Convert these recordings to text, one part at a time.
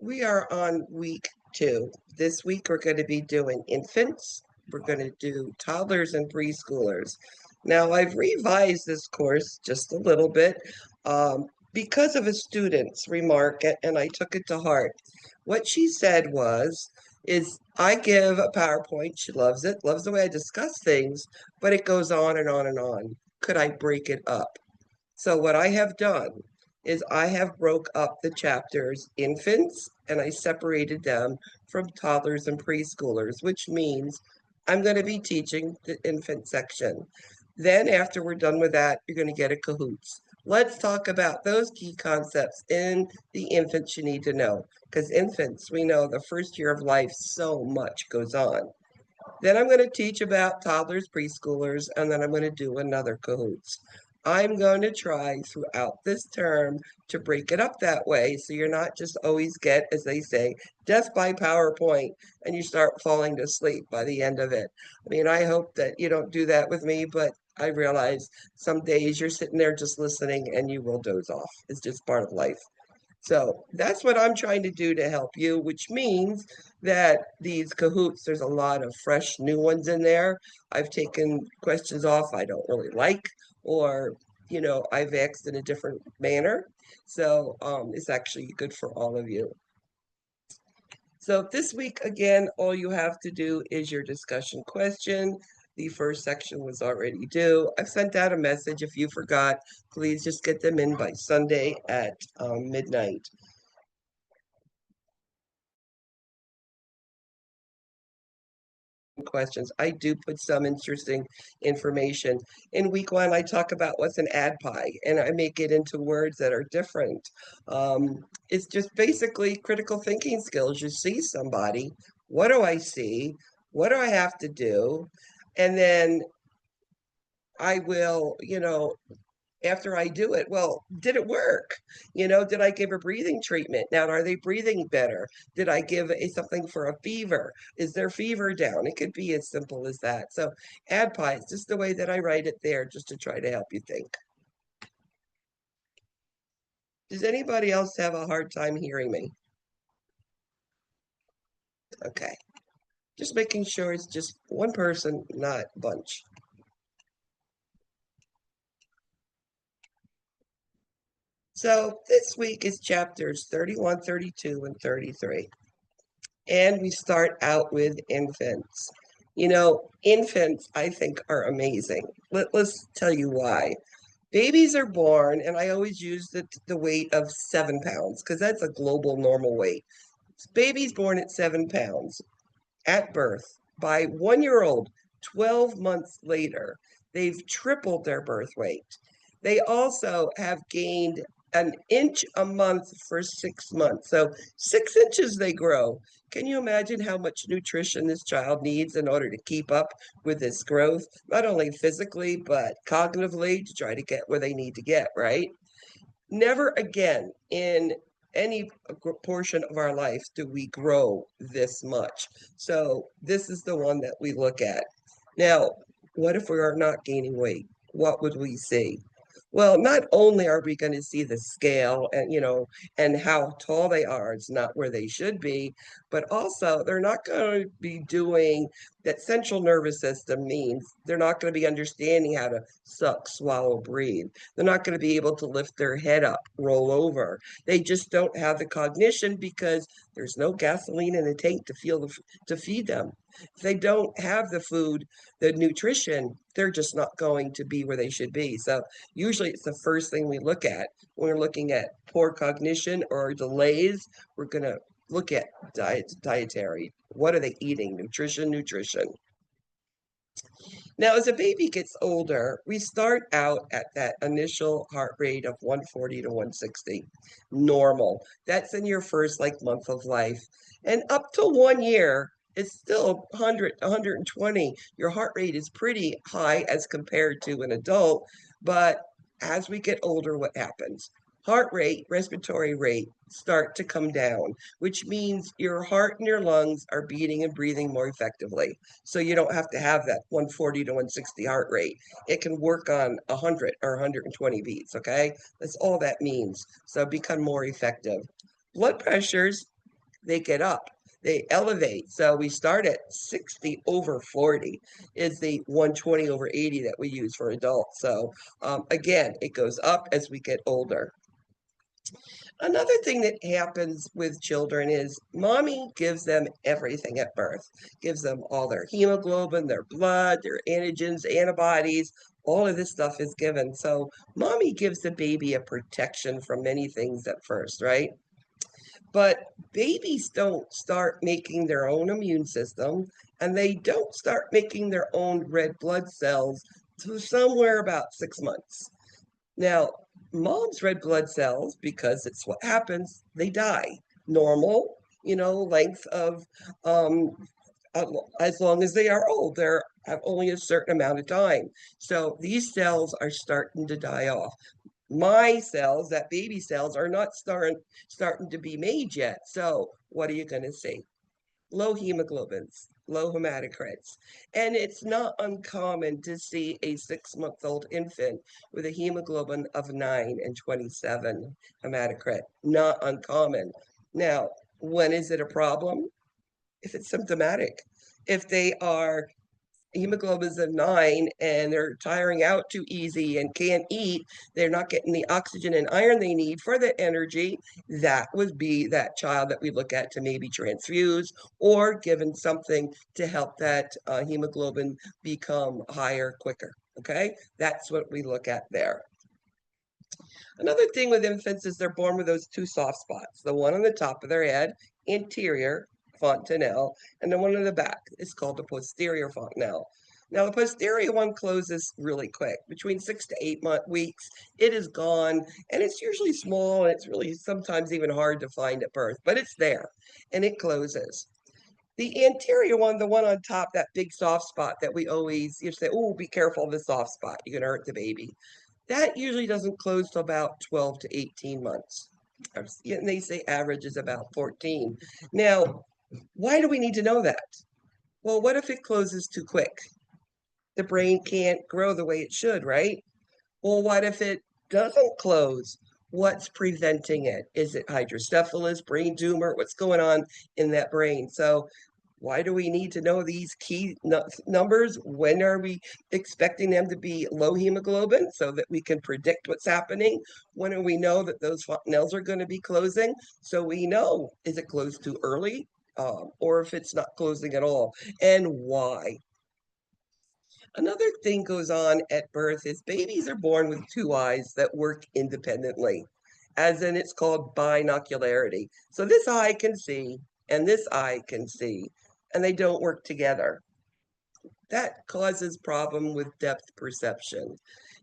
We are on week 2. This week we're going to be doing infants. We're going to do toddlers and preschoolers. Now, I've revised this course just a little bit because of a student's remark, and I took it to heart. What she said is I give a PowerPoint. She loves it, loves the way I discuss things, but it goes on and on and on. Could I break it up? So what I have done is I have broke up the chapters infants and I separated them from toddlers and preschoolers, which means I'm going to be teaching the infant section. Then after we're done with that, you're going to get a cahoots. Let's talk about those key concepts in the infants you need to know, because infants, we know the first year of life, so much goes on. Then I'm going to teach about toddlers, preschoolers, and then I'm going to do another cahoots. I'm going to try throughout this term to break it up that way so you're not just always get, as they say, death by PowerPoint and you start falling to sleep by the end of it. I mean, I hope that you don't do that with me, but I realize some days you're sitting there just listening and you will doze off. It's just part of life. So that's what I'm trying to do to help you, which means that these cahoots, there's a lot of fresh new ones in there. I've taken questions off I don't really like, or, I've asked in a different manner. So it's actually good for all of you. So this week, again, all you have to do is your discussion question. The first section was already due. I've sent out a message. If you forgot, please just get them in by Sunday at midnight. Questions. I do put some interesting information. In week 1, I talk about what's an ADPI, and I make it into words that are different. It's just basically critical thinking skills. You see somebody, what do I see? What do I have to do? And then I will, after I do it, well, did it work? Did I give a breathing treatment? Now, are they breathing better? Did I give something for a fever? Is their fever down? It could be as simple as that. So ADPI is just the way that I write it there, just to try to help you think. Does anybody else have a hard time hearing me? Okay. Just making sure it's just one person, not a bunch. So this week is chapters 31, 32, and 33. And we start out with infants. Infants, I think, are amazing. Let's tell you why. Babies are born, and I always use the weight of 7 pounds because that's a global normal weight. Babies born at 7 pounds at birth. By 1 year old, 12 months later, they've tripled their birth weight. They also have gained an inch a month for 6 months. So 6 inches they grow. Can you imagine how much nutrition this child needs in order to keep up with this growth? Not only physically, but cognitively to try to get where they need to get, right? Never again in any portion of our life do we grow this much. So this is the one that we look at. Now, what if we are not gaining weight? What would we see? Well, not only are we going to see the scale and how tall they are, it's not where they should be, but also they're not going to be doing that central nervous system means they're not going to be understanding how to suck, swallow, breathe. They're not going to be able to lift their head up, roll over. They just don't have the cognition because there's no gasoline in the tank to feed them. If they don't have the food, the nutrition, they're just not going to be where they should be. So usually it's the first thing we look at when we're looking at poor cognition or delays. We're going to look at dietary. What are they eating? Nutrition. Now, as a baby gets older, we start out at that initial heart rate of 140 to 160, normal. That's in your first month of life. And up to 1 year, it's still 100, 120. Your heart rate is pretty high as compared to an adult. But as we get older, what happens? Heart rate, respiratory rate start to come down, which means your heart and your lungs are beating and breathing more effectively. So you don't have to have that 140 to 160 heart rate. It can work on 100 or 120 beats, okay? That's all that means. So become more effective. Blood pressures they get up, they elevate. So we start at 60 over 40 is the 120 over 80 that we use for adults. So again, it goes up as we get older. Another thing that happens with children is mommy gives them everything at birth, gives them all their hemoglobin, their blood, their antigens, antibodies, all of this stuff is given. So mommy gives the baby a protection from many things at first, right? But babies don't start making their own immune system and they don't start making their own red blood cells till somewhere about 6 months. Now, mom's red blood cells, because it's what happens, they die. Normal, length of um, as long as they are old, they're have only a certain amount of time. So these cells are starting to die off. My cells, that baby cells, are not starting to be made yet. So what are you going to see? Low hemoglobins, low hematocrits. And it's not uncommon to see a 6-month-old infant with a hemoglobin of 9 and 27 hematocrit. Not uncommon. Now, when is it a problem? If it's symptomatic. If they are hemoglobins of 9 and they're tiring out too easy and can't eat, they're not getting the oxygen and iron they need for the energy, that would be that child that we look at to maybe transfuse or given something to help that hemoglobin become higher quicker. Okay, that's what we look at there. Another thing with infants is they're born with those two soft spots, the one on the top of their head, anterior fontanelle, and the one on the back is called the posterior fontanelle. Now, the posterior one closes really quick. Between 6 to 8 weeks, it is gone, and it's usually small, and it's really sometimes even hard to find at birth, but it's there, and it closes. The anterior one, the one on top, that big soft spot that we always say, oh, be careful of the soft spot, you're going to hurt the baby. That usually doesn't close till about 12 to 18 months. And they say average is about 14. Now, why do we need to know that? Well, what if it closes too quick? The brain can't grow the way it should, right? Well, what if it doesn't close? What's preventing it? Is it hydrocephalus, brain tumor? What's going on in that brain? So why do we need to know these key numbers? When are we expecting them to be low hemoglobin so that we can predict what's happening? When do we know that those fontanelles are going to be closing? So we know, is it closed too early? Or if it's not closing at all, and why? Another thing goes on at birth is babies are born with two eyes that work independently, as in it's called binocularity. So this eye can see and this eye can see, and they don't work together. That causes problem with depth perception.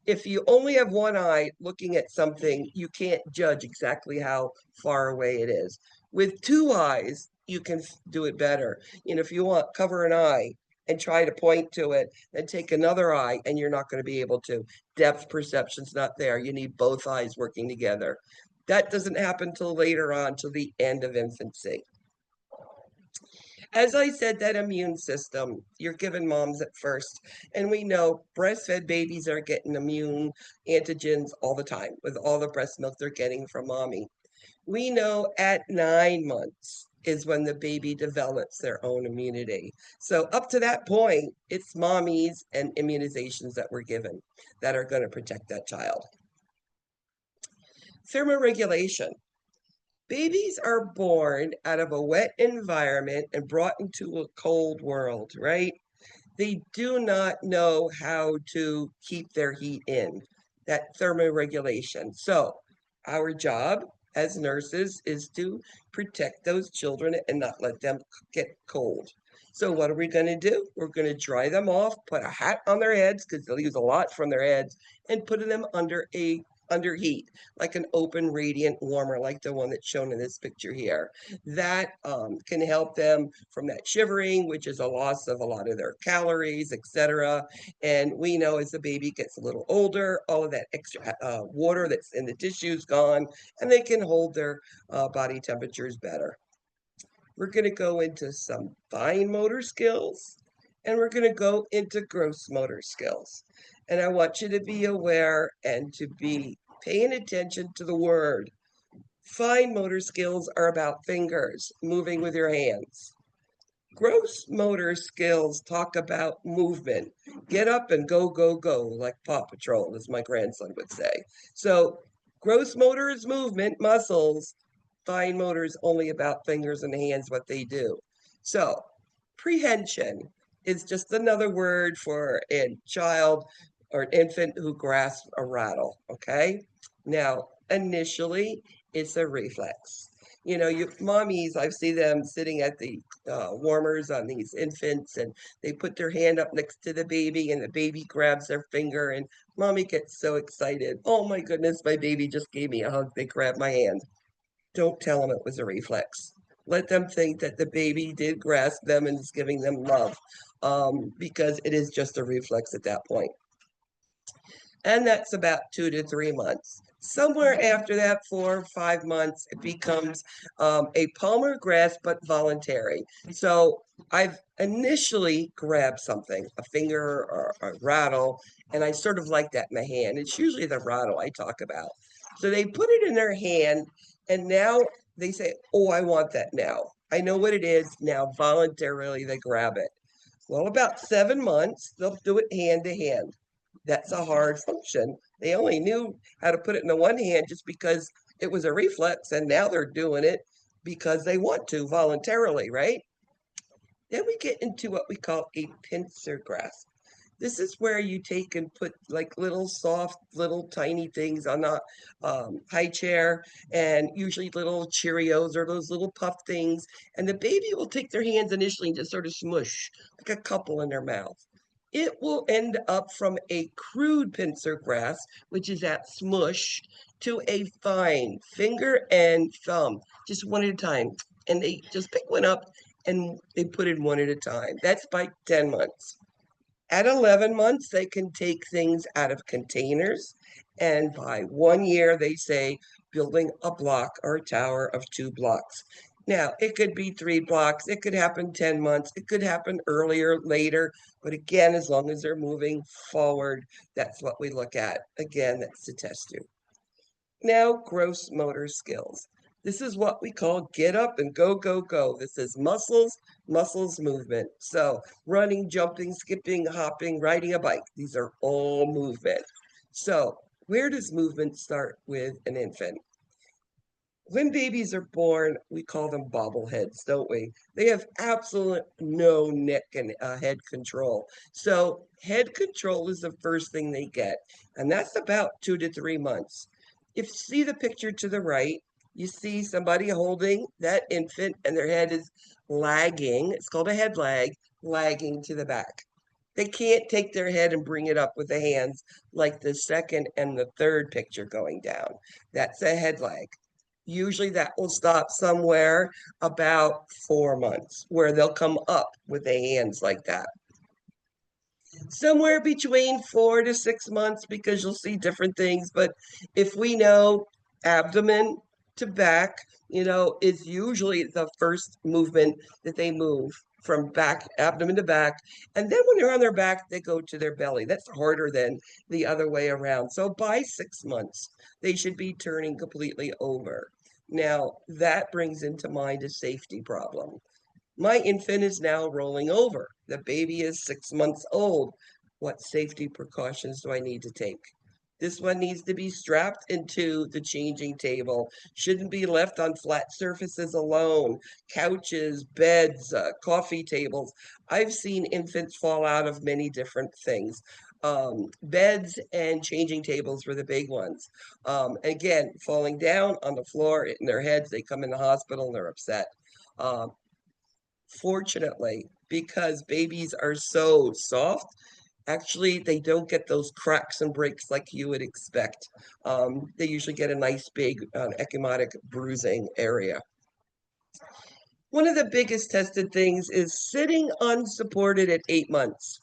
If you only have one eye looking at something, you can't judge exactly how far away it is. With two eyes, you can do it better. If you want, cover an eye and try to point to it, then take another eye, and you're not going to be able to. Depth perception's not there. You need both eyes working together. That doesn't happen till later on, till the end of infancy. As I said, that immune system, you're giving moms at first. And we know breastfed babies are getting immune antigens all the time with all the breast milk they're getting from mommy. We know at 9 months is when the baby develops their own immunity. So up to that point, it's mommies and immunizations that we're given that are going to protect that child. Thermoregulation. Babies are born out of a wet environment and brought into a cold world, right? They do not know how to keep their heat in, that thermoregulation. So our job as nurses is to protect those children and not let them get cold. So what are we going to do? We're going to dry them off, put a hat on their heads because they'll use a lot from their heads, and put them under heat, like an open radiant warmer, like the one that's shown in this picture here. That can help them from that shivering, which is a loss of a lot of their calories, etc. And we know as the baby gets a little older, all of that extra water that's in the tissue is gone, and they can hold their body temperatures better. We're going to go into some fine motor skills, and we're going to go into gross motor skills. And I want you to be aware and to be paying attention to the word Fine motor skills are about fingers, moving with your hands. Gross motor skills talk about movement. Get up and go, go, go, like Paw Patrol, as my grandson would say. So, gross motor is movement, muscles. Fine motor is only about fingers and hands, what they do. So, prehension is just another word for a child or an infant who grasps a rattle. Okay. Now, initially, it's a reflex. You know, you mommies, I see them sitting at the warmers on these infants, and they put their hand up next to the baby, and the baby grabs their finger, and mommy gets so excited. Oh my goodness, my baby just gave me a hug. They grabbed my hand. Don't tell them it was a reflex. Let them think that the baby did grasp them and is giving them love, because it is just a reflex at that point. And that's about 2 to 3 months. Somewhere after that, 4 or 5 months, it becomes a palmar grasp, but voluntary. So I've initially grabbed something, a finger or a rattle, and I sort of like that in my hand. It's usually the rattle I talk about. So they put it in their hand, and now they say, oh, I want that now. I know what it is. Now voluntarily they grab it. Well, about 7 months, they'll do it hand to hand. That's a hard function. They only knew how to put it in the one hand just because it was a reflex, and now they're doing it because they want to voluntarily, right? Then we get into what we call a pincer grasp. This is where you take and put like little soft, little tiny things on a high chair, and usually little Cheerios or those little puff things. And the baby will take their hands initially and just sort of smush like a couple in their mouth. It will end up from a crude pincer grasp, which is that smush, to a fine finger and thumb, just one at a time. And they just pick one up and they put it one at a time. That's by 10 months. At 11 months, they can take things out of containers. And by 1 year, they say building a block or a tower of 2 blocks. Now, it could be 3 blocks. It could happen 10 months. It could happen earlier, later. But again, as long as they're moving forward, that's what we look at. Again, that's the test tube. Now, gross motor skills. This is what we call get up and go, go, go. This is muscles movement. So running, jumping, skipping, hopping, riding a bike. These are all movement. So where does movement start with an infant? When babies are born, we call them bobbleheads, don't we? They have absolute no neck and head control. So head control is the first thing they get, and that's about 2 to 3 months. If you see the picture to the right, you see somebody holding that infant and their head is lagging. It's called a head lag, lagging to the back. They can't take their head and bring it up with the hands like the second and the third picture going down. That's a head lag. Usually that will stop somewhere about 4 months, where they'll come up with the hands like that. Somewhere between 4 to 6 months, because you'll see different things. But if we know abdomen to back, is usually the first movement that they move from back, abdomen to back. And then when they're on their back, they go to their belly. That's harder than the other way around. So by 6 months, they should be turning completely over. Now, that brings into mind a safety problem. My infant is now rolling over. The baby is 6 months old. What safety precautions do I need to take? This one needs to be strapped into the changing table. Shouldn't be left on flat surfaces alone. Couches, beds, coffee tables. I've seen infants fall out of many different things. Beds and changing tables were the big ones. Again, falling down on the floor, hitting their heads. They come in the hospital and they're upset. Fortunately, because babies are so soft, actually, they don't get those cracks and breaks like you would expect. They usually get a nice big ecchymotic bruising area. One of the biggest tested things is sitting unsupported at 8 months.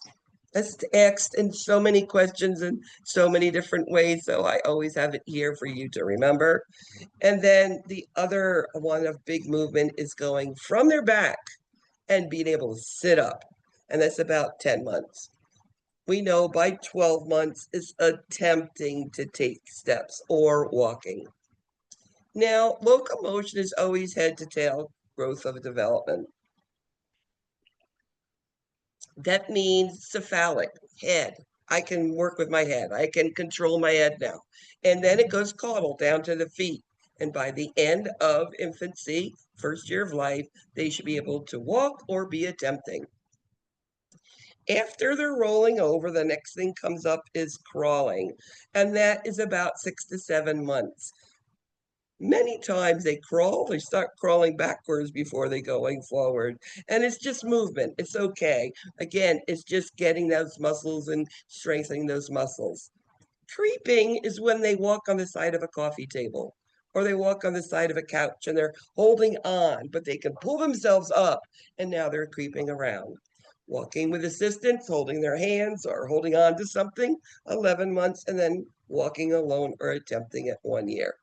That's asked in so many questions in so many different ways, so I always have it here for you to remember. And then the other one of big movement is going from their back and being able to sit up. And that's about 10 months. We know by 12 months is attempting to take steps or walking. Now, locomotion is always head to tail growth of development. That means cephalic, head. I can work with my head. I can control my head now. And then it goes caudal down to the feet. And by the end of infancy, first year of life, they should be able to walk or be attempting. After they're rolling over, the next thing comes up is crawling, and that is about 6 to 7 months. Many times they start crawling backwards before they going forward. And it's just movement. It's okay. Again, it's just getting those muscles and strengthening those muscles. Creeping is when they walk on the side of a coffee table or they walk on the side of a couch and they're holding on, but they can pull themselves up and now they're creeping around. Walking with assistance, holding their hands or holding on to something, 11 months, and then walking alone or attempting it 1 year.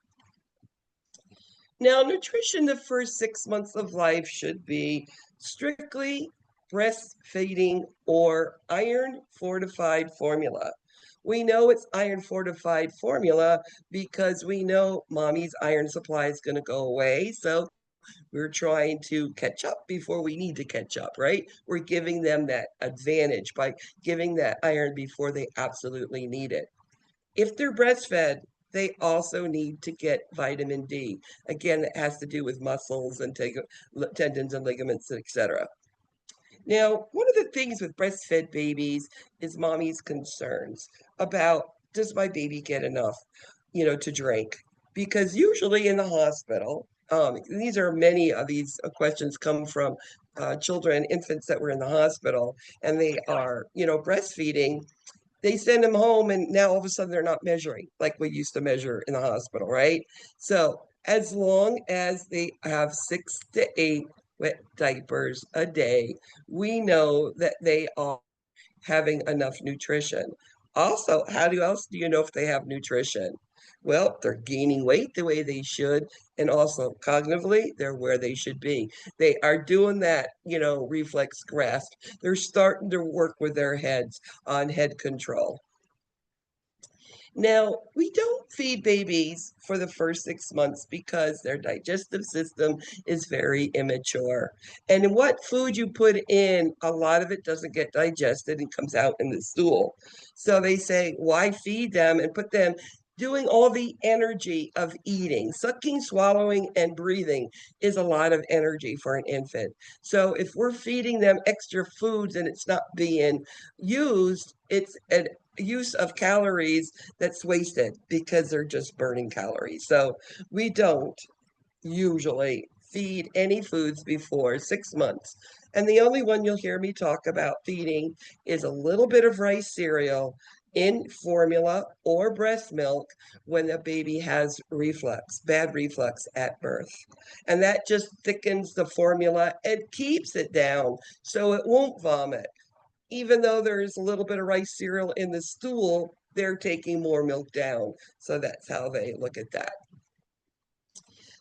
Now, nutrition the first 6 months of life should be strictly breastfeeding or iron fortified formula. We know it's iron fortified formula because we know mommy's iron supply is going to go away. So we're trying to catch up before we need to catch up, right? We're giving them that advantage by giving that iron before they absolutely need it. If they're breastfed, they also need to get vitamin D. Again, it has to do with muscles and tendons and ligaments, etc. Now, one of the things with breastfed babies is mommy's concerns about, does my baby get enough, to drink? Because usually in the hospital, these are many of these questions come from children, infants that were in the hospital, and they are, breastfeeding. They send them home and now all of a sudden they're not measuring like we used to measure in the hospital, right? So as long as they have 6 to 8 wet diapers a day, we know that they are having enough nutrition. Also, else do you know if they have nutrition? Well, they're gaining weight the way they should, and also cognitively, they're where they should be. They are doing that, reflex grasp. They're starting to work with their heads on head control. Now, we don't feed babies for the first 6 months because their digestive system is very immature. And what food you put in, a lot of it doesn't get digested and comes out in the stool. So they say, why feed them and put them doing all the energy of eating? Sucking, swallowing, and breathing is a lot of energy for an infant. So if we're feeding them extra foods and it's not being used, it's an use of calories that's wasted because they're just burning calories. So we don't usually feed any foods before 6 months. And the only one you'll hear me talk about feeding is a little bit of rice cereal in formula or breast milk when the baby has bad reflux at birth. And that just thickens the formula and keeps it down so it won't vomit. Even though there's a little bit of rice cereal in the stool, they're taking more milk down. So that's how they look at that.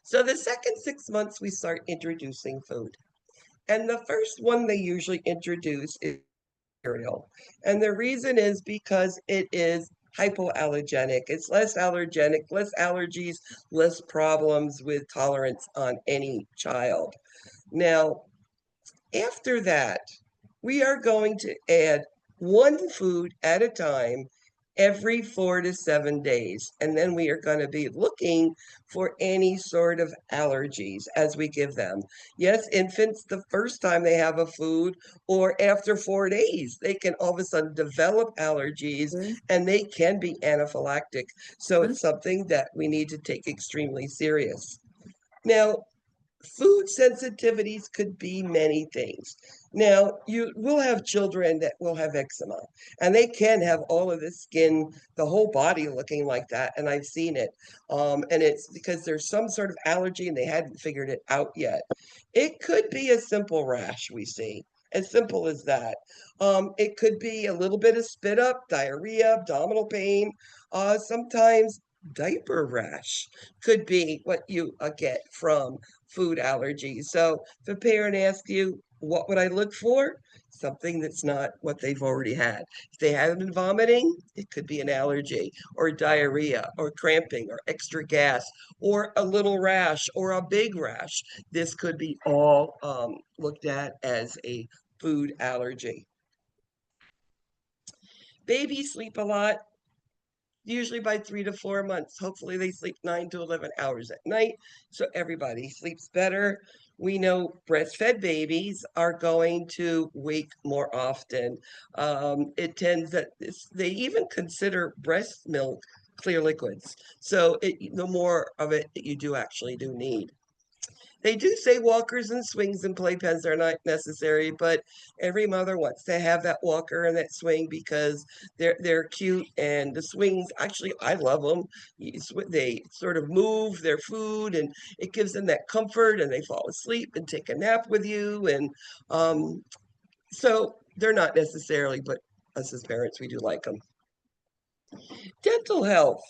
So the second 6 months, we start introducing food. And the first one they usually introduce is cereal. And the reason is because it is hypoallergenic. It's less allergenic, less allergies, less problems with tolerance on any child. Now, after that, we are going to add one food at a time every 4 to 7 days. And then we are going to be looking for any sort of allergies as we give them. Yes, infants, the first time they have a food or after 4 days, they can all of a sudden develop allergies and they can be anaphylactic. So it's something that we need to take extremely serious. Now, food sensitivities could be many things. Now, you will have children that will have eczema, and they can have all of the skin, the whole body looking like that, and I've seen it. And it's because there's some sort of allergy and they hadn't figured it out yet. It could be a simple rash we see, as simple as that. It could be a little bit of spit up, diarrhea, abdominal pain, sometimes diaper rash could be what you get from food allergies. So if a parent asks you, what would I look for? something that's not what they've already had. If they haven't been vomiting, it could be an allergy or diarrhea or cramping or extra gas or a little rash or a big rash. This could be all looked at as a food allergy. Babies sleep a lot, usually by 3 to 4 months. Hopefully, they sleep 9 to 11 hours at night, so everybody sleeps better. We know breastfed babies are going to wake more often. It tends that they even consider breast milk clear liquids. So the more of it that you do actually do need. They do say walkers and swings and playpens are not necessary, but every mother wants to have that walker and that swing because they're cute. And the swings, actually, I love them. They sort of move their food, and it gives them that comfort. And they fall asleep and take a nap with you. And so they're not necessarily, but us as parents, we do like them. Dental health.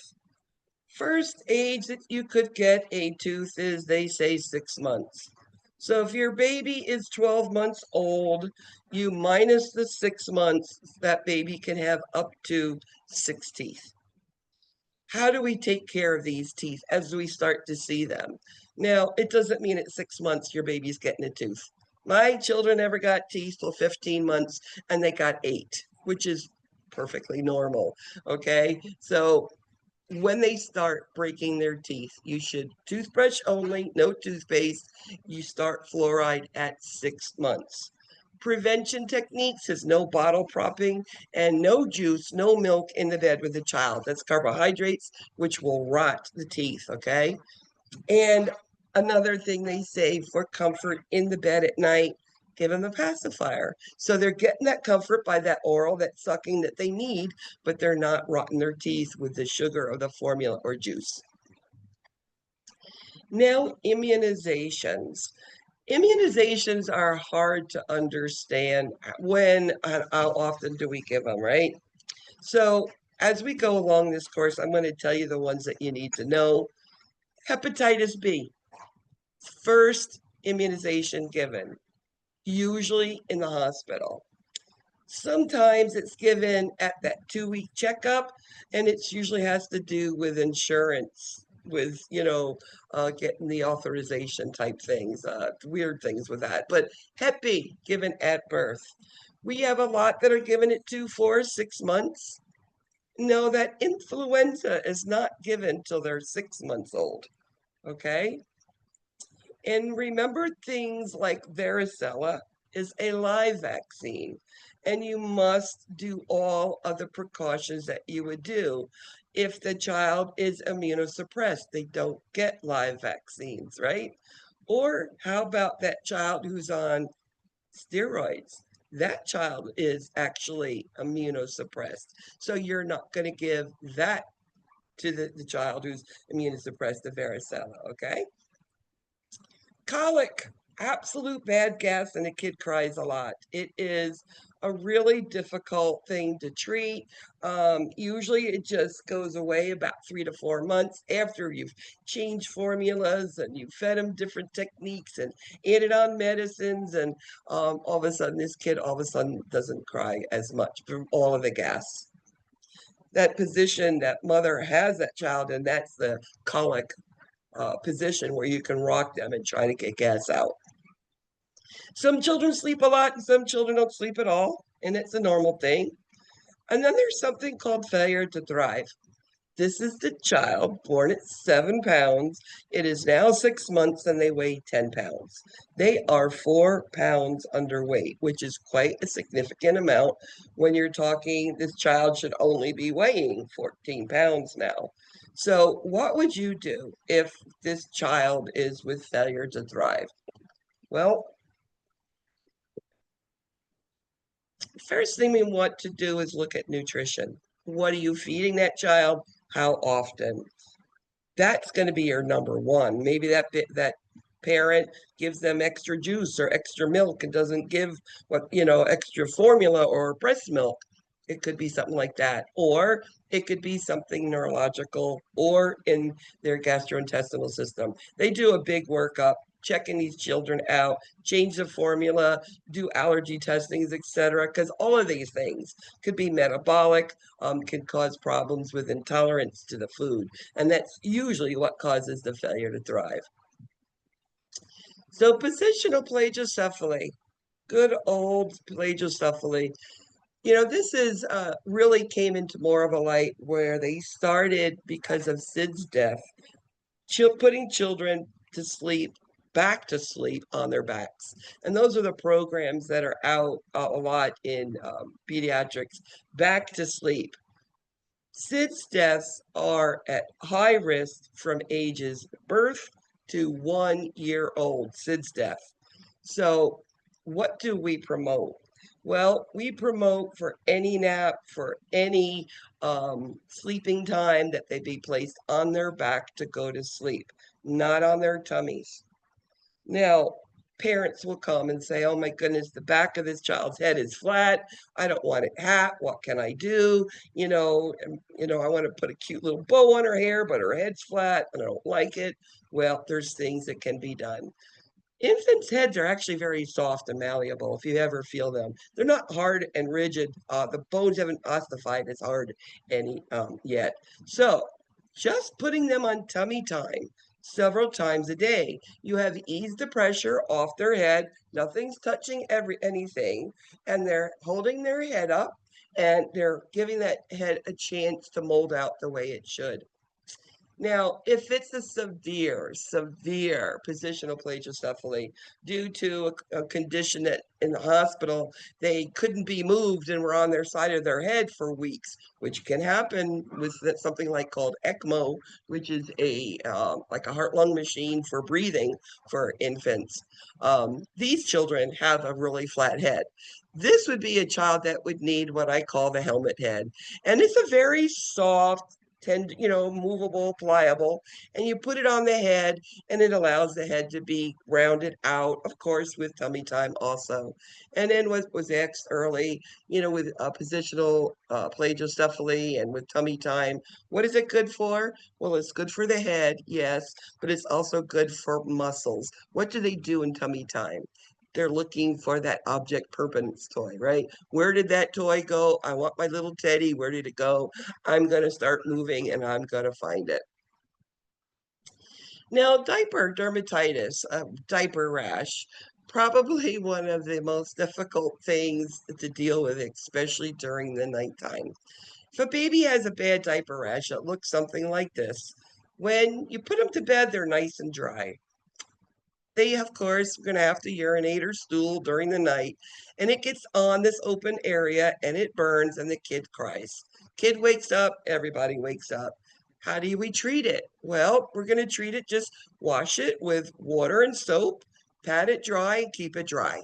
First age that you could get a tooth is, they say, 6 months. So if your baby is 12 months old, you minus the 6 months, that baby can have up to 6 teeth. How do we take care of these teeth as we start to see them? Now, it doesn't mean at 6 months your baby's getting a tooth. My children never got teeth till 15 months and they got 8, which is perfectly normal. Okay. So when they start breaking their teeth, you should toothbrush only, no toothpaste. You start fluoride at 6 months. Prevention techniques is no bottle propping and no juice, no milk in the bed with the child. That's carbohydrates, which will rot the teeth, okay? And another thing they say for comfort in the bed at night, give them a pacifier. So they're getting that comfort by that oral, that sucking that they need, but they're not rotting their teeth with the sugar of the formula or juice. Now, immunizations. Immunizations are hard to understand when and how often do we give them, right? So as we go along this course, I'm going to tell you the ones that you need to know. Hepatitis B, first immunization given, usually in the hospital. Sometimes it's given at that 2-week checkup, and it usually has to do with insurance, with, getting the authorization type things, weird things with that. But Hep B, given at birth. We have a lot that are given at 2, 4, 6 months. No, that influenza is not given till they're 6 months old. Okay. And remember, things like varicella is a live vaccine, and you must do all of the precautions that you would do if the child is immunosuppressed. They don't get live vaccines, right? Or how about that child who's on steroids? That child is actually immunosuppressed. So you're not going to give that to the child who's immunosuppressed, the varicella, okay? Colic, absolute bad gas, and a kid cries a lot. It is a really difficult thing to treat. Usually it just goes away about 3 to 4 months after you've changed formulas and you've fed them different techniques and added on medicines. And all of a sudden, this kid all of a sudden doesn't cry as much from all of the gas. That position that mother has that child, and that's the colic position where you can rock them and try to get gas out. Some children sleep a lot and some children don't sleep at all, and it's a normal thing. And then there's something called failure to thrive. This is the child born at 7 pounds. It is now 6 months and they weigh 10 pounds. They are 4 pounds underweight, which is quite a significant amount when you're talking this child should only be weighing 14 pounds now. So, what would you do if this child is with failure to thrive? Well, first thing we want to do is look at nutrition. What are you feeding that child? How often? That's going to be your number one. Maybe that parent gives them extra juice or extra milk and doesn't give extra formula or breast milk. It could be something like that. Or it could be something neurological or in their gastrointestinal system. They do a big workup checking these children out, change the formula, do allergy testings, etc. Because all of these things could be metabolic, can cause problems with intolerance to the food. And that's usually what causes the failure to thrive. So positional plagiocephaly, good old plagiocephaly. This is really came into more of a light where they started because of Sid's death, putting children to sleep, back to sleep on their backs. And those are the programs that are out a lot in pediatrics, back to sleep. SIDS deaths are at high risk from ages birth to 1 year old, SIDS death. So what do we promote? Well, we promote for any nap, for any sleeping time, that they be placed on their back to go to sleep, not on their tummies. Now, parents will come and say, oh my goodness, the back of this child's head is flat. I don't want it hat. What can I do? I want to put a cute little bow on her hair, but her head's flat and I don't like it. Well, there's things that can be done. Infants' heads are actually very soft and malleable if you ever feel them. They're not hard and rigid. The bones haven't ossified as hard any yet. So just putting them on tummy time several times a day, you have eased the pressure off their head. Nothing's touching anything, and they're holding their head up, and they're giving that head a chance to mold out the way it should. Now, if it's a severe positional plagiocephaly due to a condition that in the hospital they couldn't be moved and were on their side of their head for weeks, which can happen with something like called ECMO, which is a like a heart-lung machine for breathing for infants. These children have a really flat head. This would be a child that would need what I call the helmet head, and it's a very soft, movable, pliable, and you put it on the head and it allows the head to be rounded out, of course, with tummy time also. And then what was asked early, with positional plagiocephaly and with tummy time, what is it good for? Well, it's good for the head, yes, but it's also good for muscles. What do they do in tummy time? They're looking for that object permanence toy, right? Where did that toy go? I want my little teddy. Where did it go? I'm going to start moving and I'm going to find it. Now, diaper dermatitis, diaper rash, probably one of the most difficult things to deal with, especially during the nighttime. If a baby has a bad diaper rash, it looks something like this. When you put them to bed, they're nice and dry. They, of course, are going to have to urinate or stool during the night, and it gets on this open area and it burns, and the kid cries. Kid wakes up, everybody wakes up. How do we treat it? Well, we're going to treat it, just wash it with water and soap, pat it dry, and keep it dry.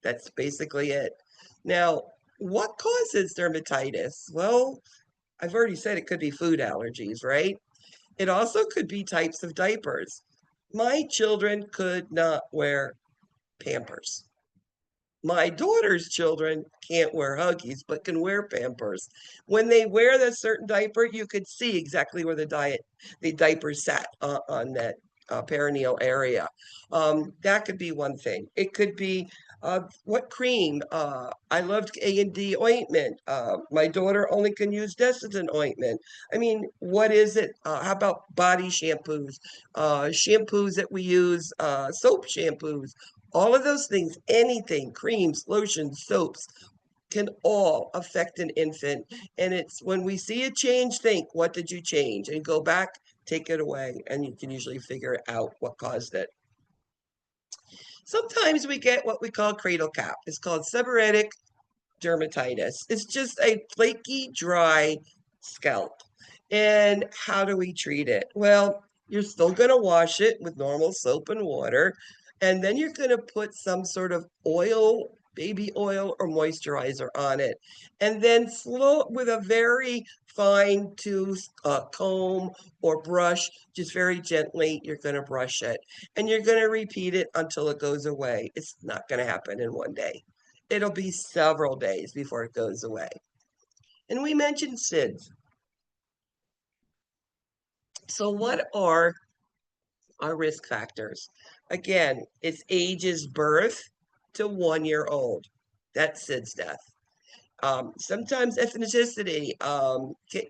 That's basically it. Now, what causes dermatitis? Well, I've already said it could be food allergies, right? It also could be types of diapers. My children could not wear Pampers. My daughter's children can't wear Huggies, but can wear Pampers. When they wear the certain diaper, you could see exactly where the diaper sat on that perineal area. That could be one thing. It could be what cream. I loved A&D ointment. My daughter only can use Desitin ointment. I mean, what is it? How about body shampoos? Shampoos that we use, soap shampoos, all of those things, anything, creams, lotions, soaps, can all affect an infant. And it's when we see a change, think, what did you change? And go back, take it away, and you can usually figure out what caused it. Sometimes we get what we call cradle cap. It's called seborrheic dermatitis. It's just a flaky, dry scalp. And how do we treat it? Well, you're still going to wash it with normal soap and water. And then you're going to put some sort of oil, baby oil or moisturizer on it. And then with a very fine tooth comb or brush, just very gently, you're going to brush it. And you're going to repeat it until it goes away. It's not going to happen in one day. It'll be several days before it goes away. And we mentioned SIDS. So what are our risk factors? Again, its age is birth to 1 year old. That's SIDS death. Sometimes ethnicity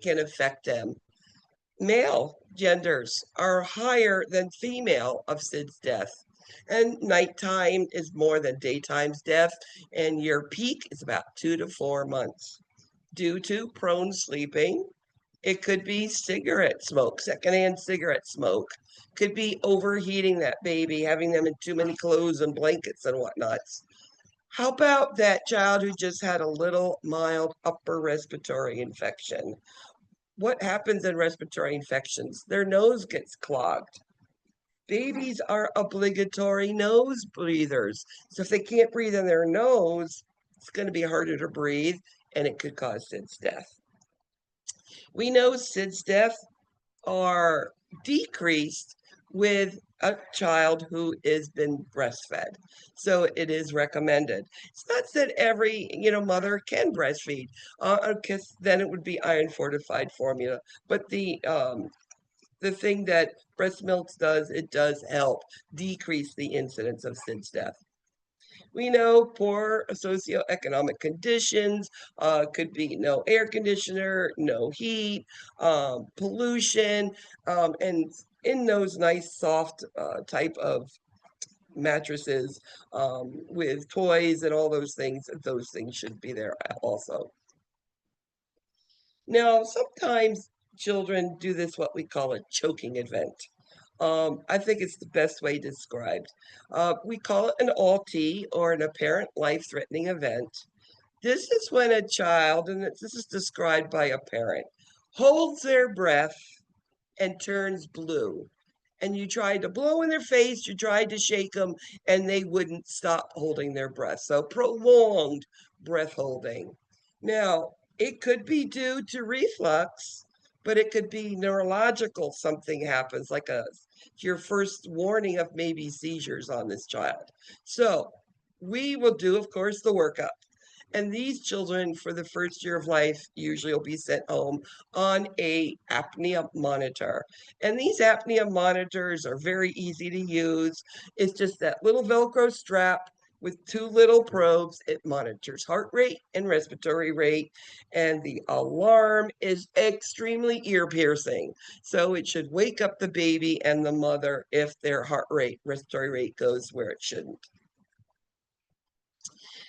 can affect them. Male genders are higher than female of SIDS death. And nighttime is more than daytime's death, and your peak is about 2 to 4 months. Due to prone sleeping, it could be cigarette smoke, secondhand cigarette smoke. Could be overheating that baby, having them in too many clothes and blankets and whatnots. How about that child who just had a little mild upper respiratory infection? What happens in respiratory infections? Their nose gets clogged. Babies are obligatory nose breathers. So if they can't breathe in their nose, it's going to be harder to breathe and it could cause SIDS death. We know SIDS death are decreased with a child who has been breastfed. So it is recommended. It's not that every mother can breastfeed, because then it would be iron fortified formula. But the thing that breast milk does, it does help decrease the incidence of SIDS death. We know poor socioeconomic conditions, could be no air conditioner, no heat, pollution, and in those nice soft type of mattresses with toys and all those things should be there also. Now, sometimes children do this, what we call a choking event. I think it's the best way described. We call it an ALT or an apparent life-threatening event. This is when a child, and this is described by a parent, holds their breath and turns blue. And you tried to blow in their face, you tried to shake them, and they wouldn't stop holding their breath. So prolonged breath holding. Now, it could be due to reflux, but it could be neurological. Something happens, like your first warning of maybe seizures on this child. So we will do, of course, the workup. And these children, for the first year of life, usually will be sent home on a apnea monitor. And these apnea monitors are very easy to use. It's just that little Velcro strap with two little probes. It monitors heart rate and respiratory rate. And the alarm is extremely ear piercing. So it should wake up the baby and the mother if their heart rate, respiratory rate goes where it shouldn't.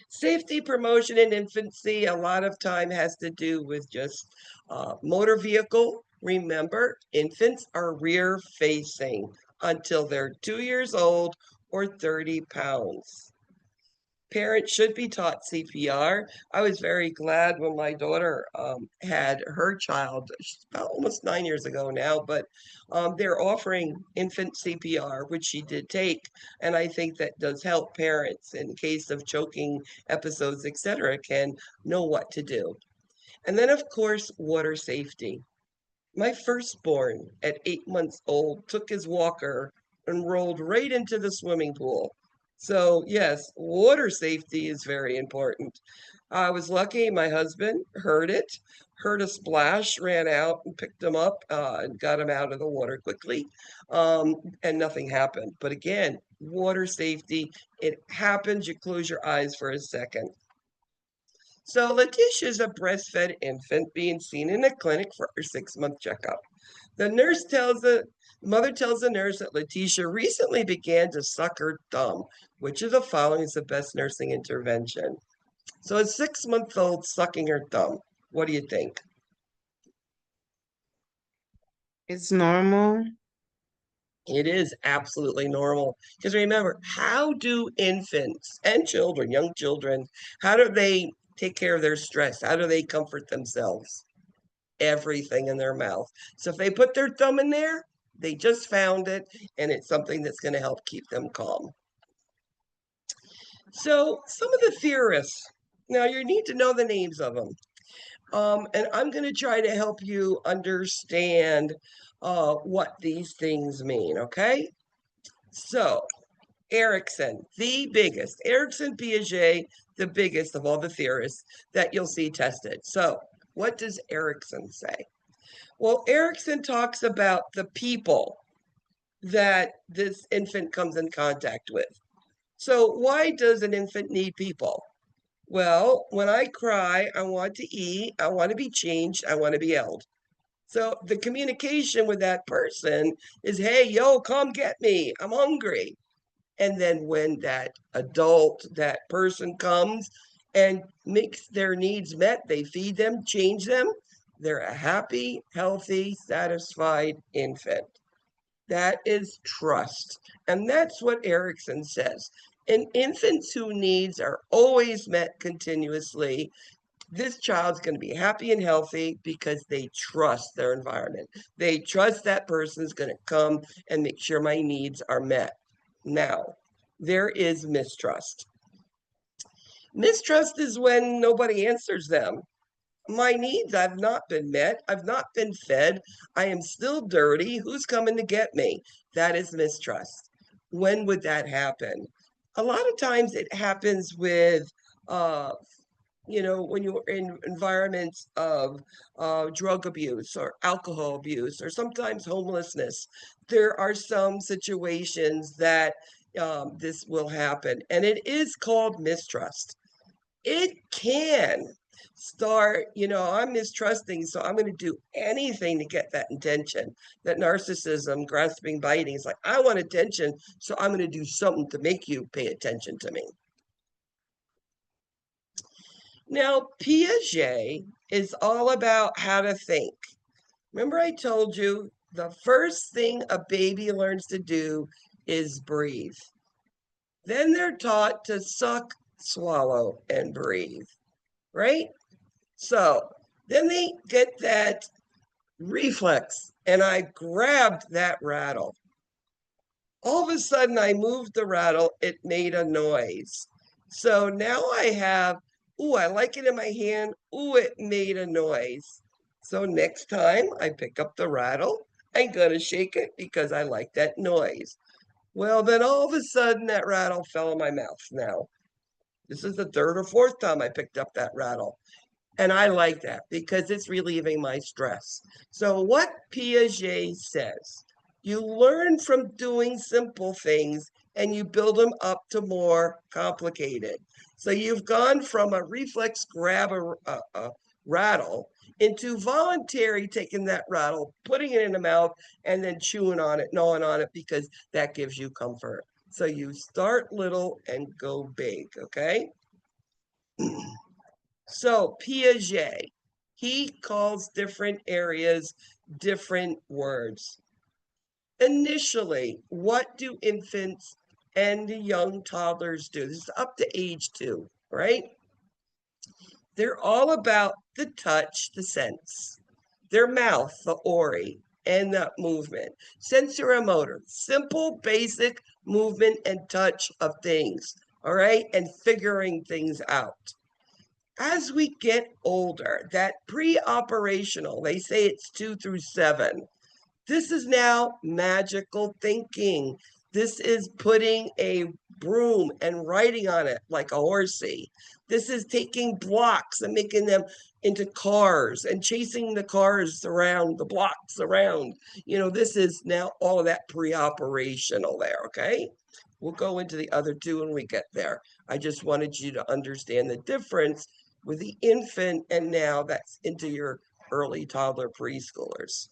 Safety promotion in infancy, a lot of time has to do with just motor vehicle. Remember, infants are rear facing until they're 2 years old or 30 pounds. Parents should be taught CPR. I was very glad when my daughter had her child. She's about almost 9 years ago now, but they're offering infant CPR, which she did take. And I think that does help parents in case of choking episodes, etc., can know what to do. And then, of course, water safety. My firstborn at 8 months old took his walker and rolled right into the swimming pool. So, yes, water safety is very important. I was lucky, my husband heard it, heard a splash, ran out and picked him up and got him out of the water quickly, and nothing happened. But again, water safety, it happens, you close your eyes for a second. So Letitia is a breastfed infant being seen in a clinic for her 6-month checkup. The mother tells the nurse that Letitia recently began to suck her thumb. Which of the following is the best nursing intervention? So a 6-month-old sucking her thumb. What do you think? It's normal. It is absolutely normal. Because remember, how do infants and children, young children, how do they take care of their stress? How do they comfort themselves? Everything in their mouth. So if they put their thumb in there, they just found it, and it's something that's going to help keep them calm. So some of the theorists, now you need to know the names of them. And I'm going to try to help you understand what these things mean, okay? So Erickson, the biggest, Erickson Piaget, the biggest of all the theorists that you'll see tested. So what does Erickson say? Well, Erickson talks about the people that this infant comes in contact with. So why does an infant need people? Well, when I cry, I want to eat, I want to be changed, I want to be held. So the communication with that person is, hey, yo, come get me, I'm hungry. And then when that adult, that person comes and makes their needs met, they feed them, change them, they're a happy, healthy, satisfied infant. That is trust. And that's what Erickson says. In infants whose needs are always met continuously, this child's going to be happy and healthy because they trust their environment. They trust that person's going to come and make sure my needs are met. Now, there is mistrust. Mistrust is when nobody answers them. My needs have not been met. I've not been fed. I am still dirty. Who's coming to get me? That is mistrust. When would that happen? A lot of times it happens with, uh, when you're in environments of drug abuse or alcohol abuse or sometimes homelessness. There are some situations that this will happen, and it is called mistrust. It can start, I'm mistrusting, so I'm going to do anything to get that attention. That narcissism, grasping, biting is like, I want attention, so I'm going to do something to make you pay attention to me. Now, Piaget is all about how to think. Remember, I told you the first thing a baby learns to do is breathe. Then they're taught to suck, swallow, and breathe, right? So then they get that reflex, and I grabbed that rattle. All of a sudden, I moved the rattle, it made a noise. So now I have, ooh, I like it in my hand, ooh, it made a noise. So next time I pick up the rattle, I'm gonna shake it because I like that noise. Well, then all of a sudden that rattle fell in my mouth now. This is the third or fourth time I picked up that rattle. And I like that because it's relieving my stress. So, what Piaget says, you learn from doing simple things and you build them up to more complicated. So, you've gone from a reflex grab a rattle into voluntary taking that rattle, putting it in the mouth, and then chewing on it, gnawing on it, because that gives you comfort. So, you start little and go big, okay? So Piaget, he calls different areas different words. Initially, what do infants and young toddlers do? This is up to age 2, right? They're all about the touch, the sense, their mouth, the ori, and the movement. Sensorimotor, simple, basic movement and touch of things, all right? And figuring things out. As we get older, that pre-operational, they say it's 2 through 7. This is now magical thinking. This is putting a broom and riding on it like a horsey. This is taking blocks and making them into cars and chasing the cars around, the blocks around. This is now all of that pre-operational there, okay? We'll go into the other two when we get there. I just wanted you to understand the difference with the infant, and now that's into your early toddler preschoolers.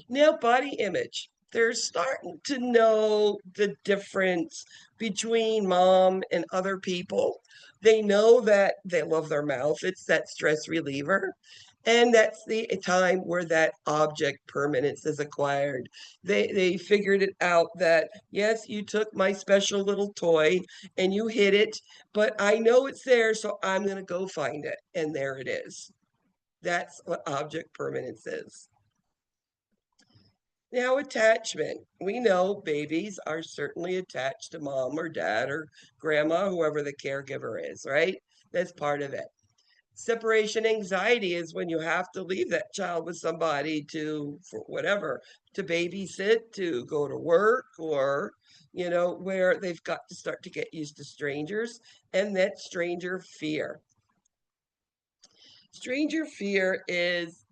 Now, body image. They're starting to know the difference between mom and other people. They know that they love their mouth. It's that stress reliever. And that's the time where that object permanence is acquired. They figured it out that, yes, you took my special little toy and you hid it, but I know it's there, so I'm going to go find it. And there it is. That's what object permanence is. Now, attachment. We know babies are certainly attached to mom or dad or grandma, whoever the caregiver is, right? That's part of it. Separation anxiety is when you have to leave that child with somebody for whatever, to babysit, to go to work, or, where they've got to start to get used to strangers, and that stranger fear. Stranger fear is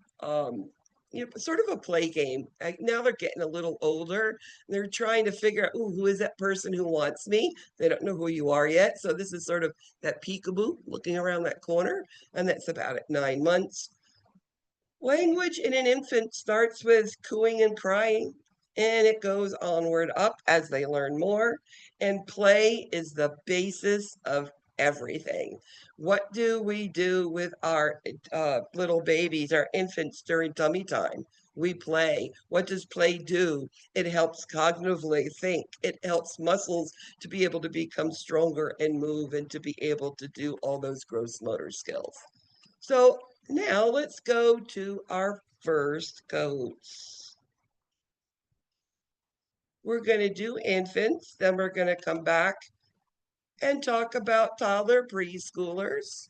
sort of a play game. Now they're getting a little older. They're trying to figure out, ooh, who is that person who wants me? They don't know who you are yet. So this is sort of that peekaboo looking around that corner. And that's about at 9 months. Language in an infant starts with cooing and crying, and it goes onward up as they learn more. And play is the basis of everything. What do we do with our little babies, our infants during tummy time? We play. What does play do? It helps cognitively think. It helps muscles to be able to become stronger and move and to be able to do all those gross motor skills. So now let's go to our first codes. We're going to do infants, then we're going to come back and talk about toddler preschoolers.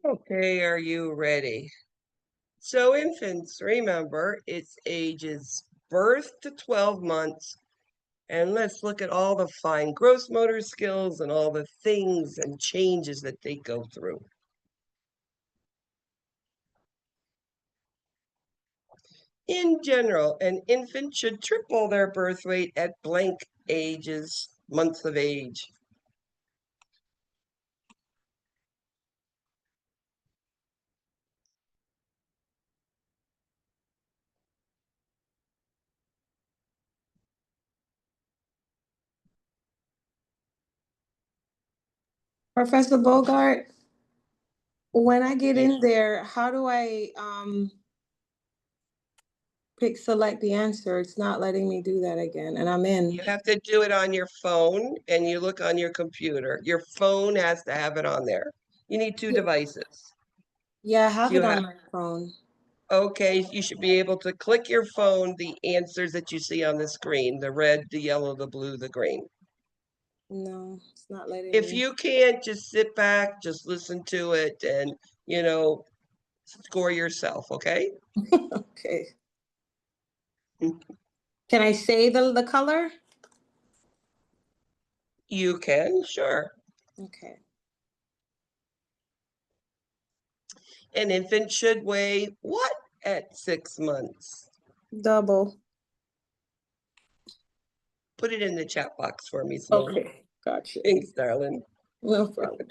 Okay, are you ready? So infants, remember, it's ages birth to 12 months. And let's look at all the fine gross motor skills and all the things and changes that they go through. In general, an infant should triple their birth weight at blank ages, months of age. Professor Bogart, when I get in there, how do I select the answer? It's not letting me do that again, and I'm in. You have to do it on your phone and you look on your computer. Your phone has to have it on there. You need two Yeah, devices. yeah, I have You it have, on my phone. okay, you should be able to click your phone, the answers that you see on the screen, the red, the yellow, the blue, the green. No, it's not letting If me. you can't, just sit back, just listen to it and, you know, score yourself, okay? Okay. Can I say the color? You can, sure. Okay. An infant should weigh what at 6 months? Double. Put it in the chat box for me, Simone. Okay, gotcha. Thanks, darling. No problem.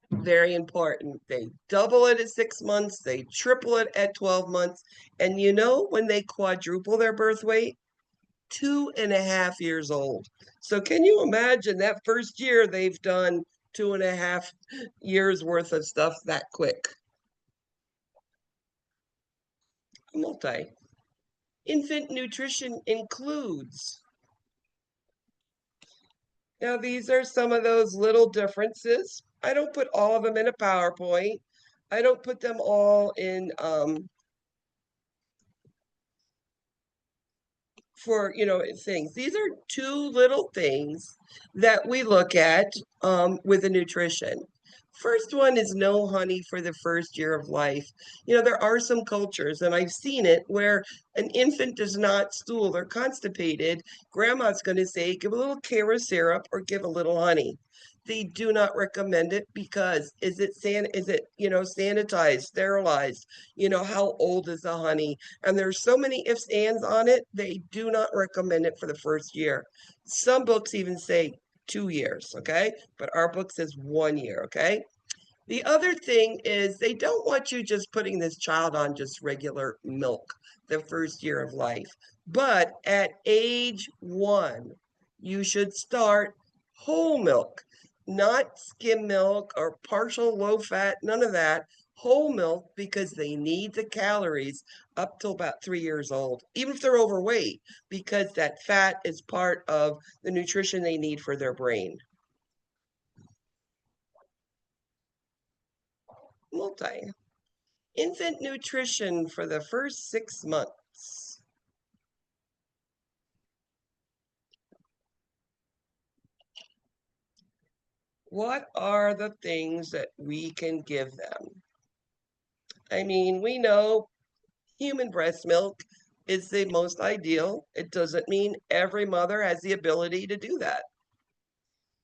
Very important. They double it at 6 months, they triple it at 12 months. And you know, when they quadruple their birth weight, 2.5 years old. So can you imagine that first year they've done 2.5 years worth of stuff that quick? Multi. Infant nutrition includes. Now, these are some of those little differences. I don't put all of them in a PowerPoint. I don't put them all in for, things. These are two little things that we look at with the nutrition. First one is no honey for the first year of life. There are some cultures, and I've seen it, where an infant does not stool, they're constipated. Grandma's going to say, give a little Cara syrup or give a little honey. They do not recommend it because is it sanitized, sterilized? How old is the honey? And there's so many ifs, ands on it, they do not recommend it for the first year. Some books even say 2 years, okay? But our book says 1 year, okay? The other thing is they don't want you just putting this child on just regular milk the first year of life. But at age 1, you should start whole milk, not skim milk or partial low fat, none of that. Whole milk, because they need the calories up till about 3 years old, even if they're overweight, because that fat is part of the nutrition they need for their brain. Multi. Infant nutrition for the first 6 months. What are the things that we can give them? I mean, we know human breast milk is the most ideal. It doesn't mean every mother has the ability to do that.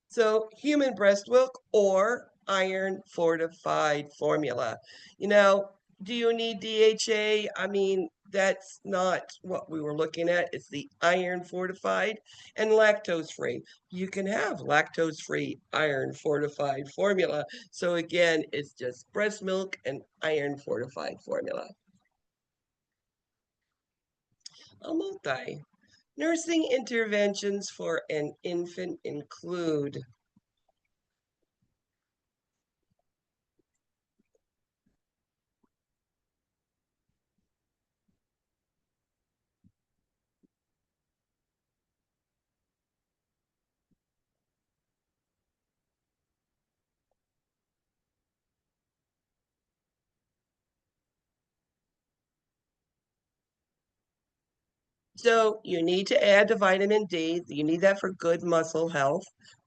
So human breast milk or iron fortified formula. Do you need DHA? I mean, that's not what we were looking at. It's the iron fortified and lactose free. You can have lactose free iron fortified formula. So again, it's just breast milk and iron fortified formula. A multi. Nursing interventions for an infant include So you need to add the vitamin D. You need that for good muscle health.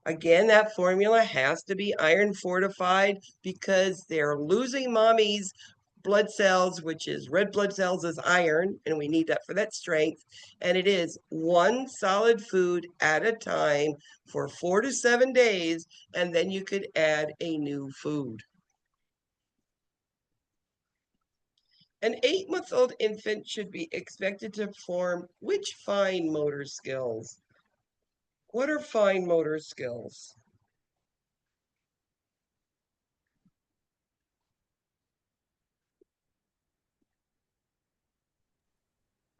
Again, that formula has to be iron fortified because they're losing mommy's blood cells, which is red blood cells is iron, and we need that for that strength. And it is one solid food at a time for 4 to 7 days, and then you could add a new food. An 8-month-old infant should be expected to perform which fine motor skills? What are fine motor skills?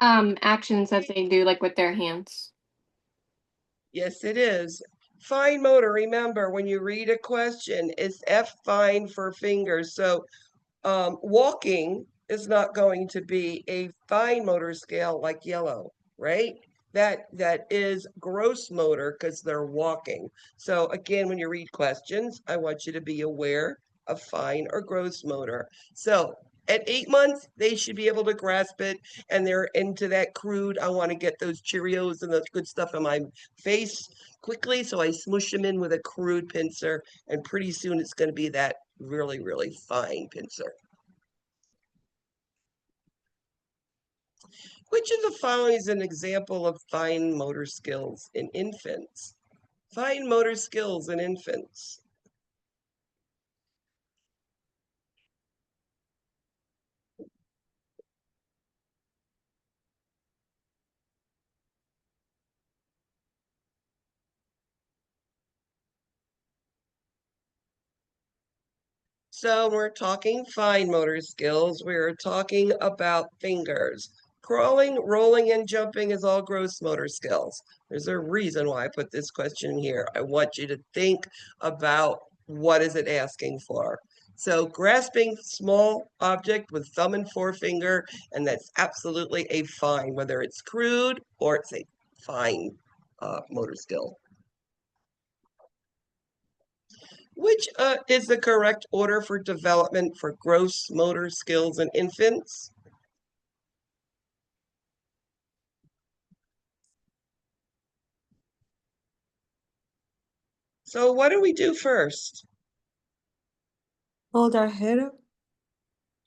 Actions that they do like with their hands. Yes, it is. Fine motor, remember, when you read a question, it's F fine for fingers. So walking is not going to be a fine motor scale like yellow, right? That is gross motor because they're walking. So again, when you read questions, I want you to be aware of fine or gross motor. So at 8 months, they should be able to grasp it, and they're into that crude. I want to get those Cheerios and the good stuff in my face quickly, so I smush them in with a crude pincer, and pretty soon it's going to be that really, really fine pincer. Which of the following is an example of fine motor skills in infants? Fine motor skills in infants. So we're talking fine motor skills. We're talking about fingers. Crawling, rolling, and jumping is all gross motor skills. There's a reason why I put this question here. I want you to think about what is it asking for. So grasping small object with thumb and forefinger, and that's absolutely a fine, whether it's crude or it's a fine motor skill. Which is the correct order for development for gross motor skills in infants? So what do we do first? Hold our head up.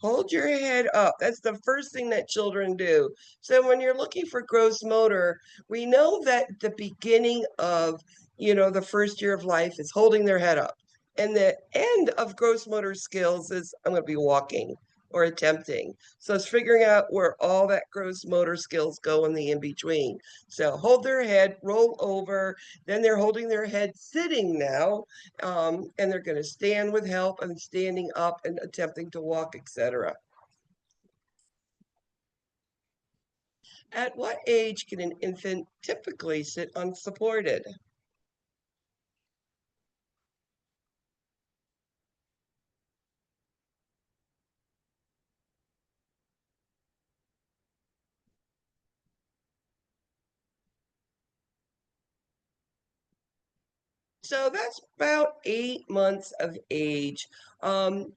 Hold your head up. That's the first thing that children do. So when you're looking for gross motor, we know that the beginning of, the first year of life is holding their head up. And the end of gross motor skills is I'm going to be walking or attempting. So it's figuring out where all that gross motor skills go in the in between. So hold their head, roll over, then they're holding their head sitting now, and they're going to stand with help and standing up and attempting to walk, etc. At what age can an infant typically sit unsupported? So that's about 8 months of age. Um,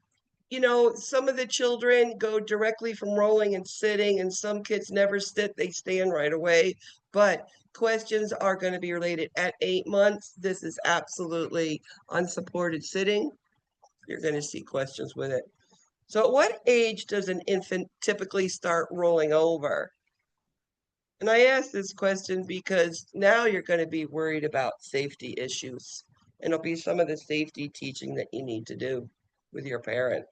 some of the children go directly from rolling and sitting, and some kids never sit, they stand right away. But questions are going to be related at 8 months. This is absolutely unsupported sitting. You're going to see questions with it. So, at what age does an infant typically start rolling over? And I ask this question because now you're going to be worried about safety issues. And it'll be some of the safety teaching that you need to do with your parent.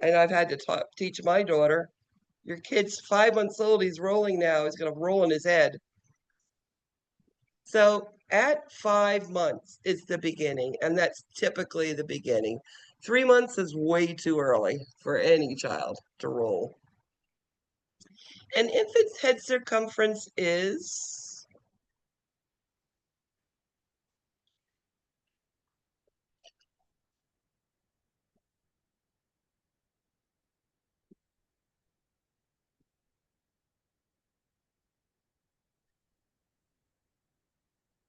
And I've had to teach my daughter, your kid's 5 months old, he's rolling now, he's going to roll on his head. So at 5 months is the beginning, and that's typically the beginning. 3 months is way too early for any child to roll. An infant's head circumference is,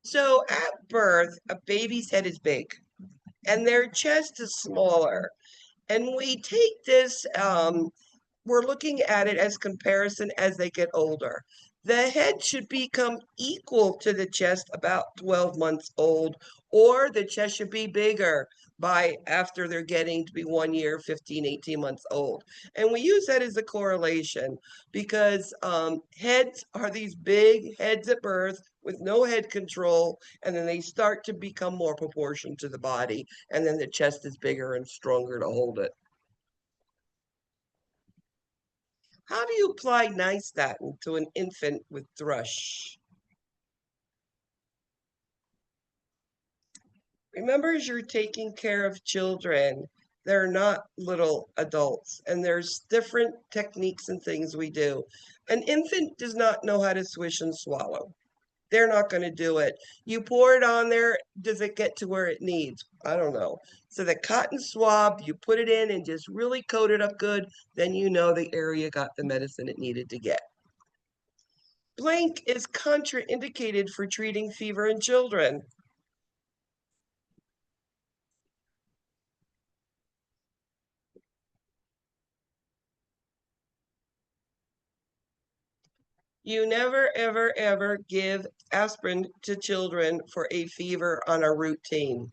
so at birth, a baby's head is big and their chest is smaller. And we take this, we're looking at it as comparison as they get older. The head should become equal to the chest about 12 months old, or the chest should be bigger by after they're getting to be 1 year, 15, 18 months old. And we use that as a correlation because heads are these big heads at birth with no head control, and then they start to become more proportioned to the body, and then the chest is bigger and stronger to hold it. How do you apply nystatin to an infant with thrush? Remember, as you're taking care of children, they're not little adults, and there's different techniques and things we do. An infant does not know how to swish and swallow. They're not going to do it. You pour it on there, does it get to where it needs? I don't know. So the cotton swab, you put it in and just really coat it up good, then you know the area got the medicine it needed to get. Blank is contraindicated for treating fever in children. You never, ever, ever give aspirin to children for a fever on a routine.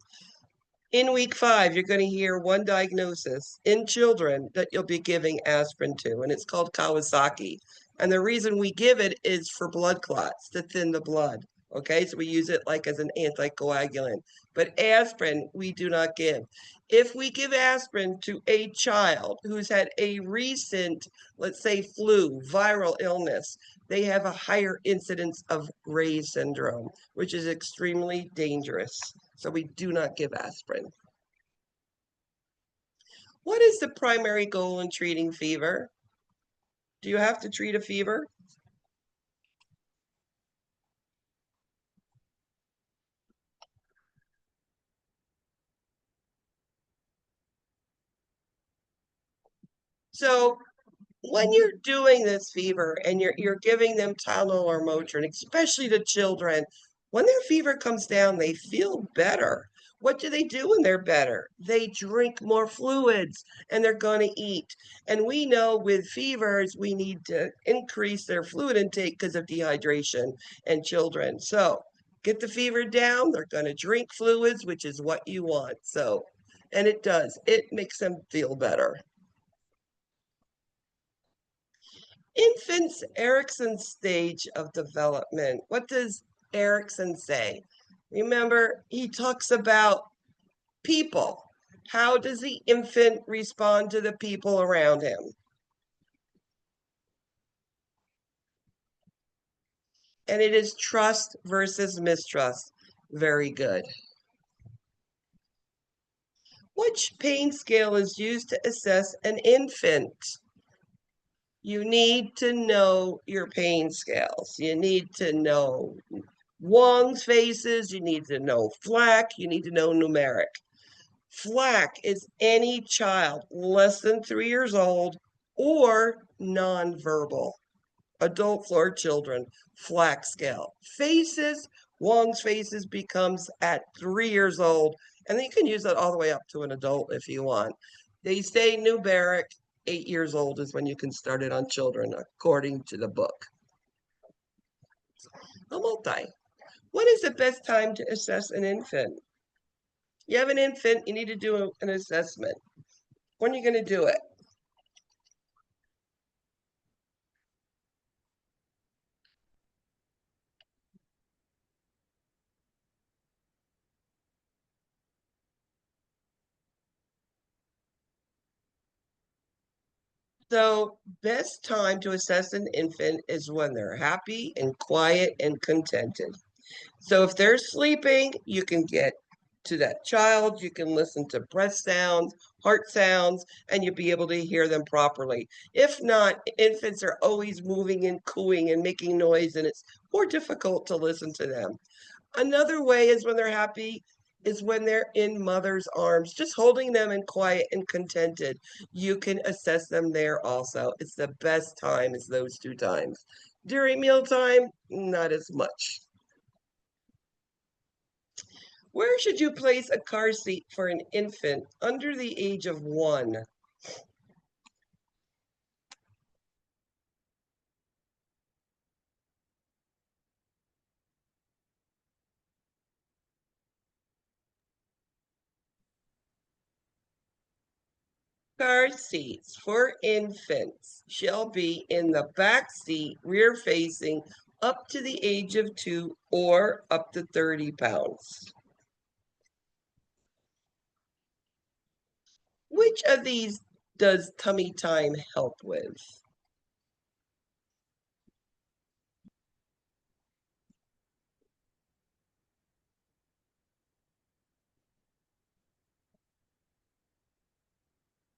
In week 5, you're going to hear one diagnosis in children that you'll be giving aspirin to, and it's called Kawasaki. And the reason we give it is for blood clots to thin the blood. Okay, so we use it like as an anticoagulant. But aspirin, we do not give. If we give aspirin to a child who's had a recent, let's say, flu, viral illness, they have a higher incidence of Ray's syndrome, which is extremely dangerous. So we do not give aspirin. What is the primary goal in treating fever? Do you have to treat a fever? So when you're doing this fever and you're giving them Tylenol or Motrin, especially to children, when their fever comes down, they feel better. What do they do when they're better? They drink more fluids and they're going to eat. And we know with fevers, we need to increase their fluid intake because of dehydration in children. So get the fever down, they're going to drink fluids, which is what you want. So, and it does, it makes them feel better. Infants, Erickson's stage of development. What does Erickson say? Remember, he talks about people. How does the infant respond to the people around him? And it is trust versus mistrust. Very good. Which pain scale is used to assess an infant? You need to know your pain scales. You need to know Wong's faces. You need to know FLAC. You need to know numeric. FLAC is any child less than 3 years old or nonverbal. Adult floor children, FLAC scale. Faces, Wong's faces becomes at 3 years old, and you can use that all the way up to an adult if you want. They say numeric, 8 years old is when you can start it on children, according to the book. A multi. When is the best time to assess an infant? You have an infant, you need to do an assessment. When are you going to do it? So, best time to assess an infant is when they're happy and quiet and contented. So, if they're sleeping, you can get to that child, you can listen to breath sounds, heart sounds, and you'll be able to hear them properly. If not, infants are always moving and cooing and making noise, and it's more difficult to listen to them. Another way is when they're happy is when they're in mother's arms, just holding them and quiet and contented. You can assess them there also. It's the best time is those 2 times. During mealtime, not as much. Where should you place a car seat for an infant under the age of 1? Car seats for infants shall be in the back seat, rear facing, up to the age of 2 or up to 30 pounds. Which of these does tummy time help with?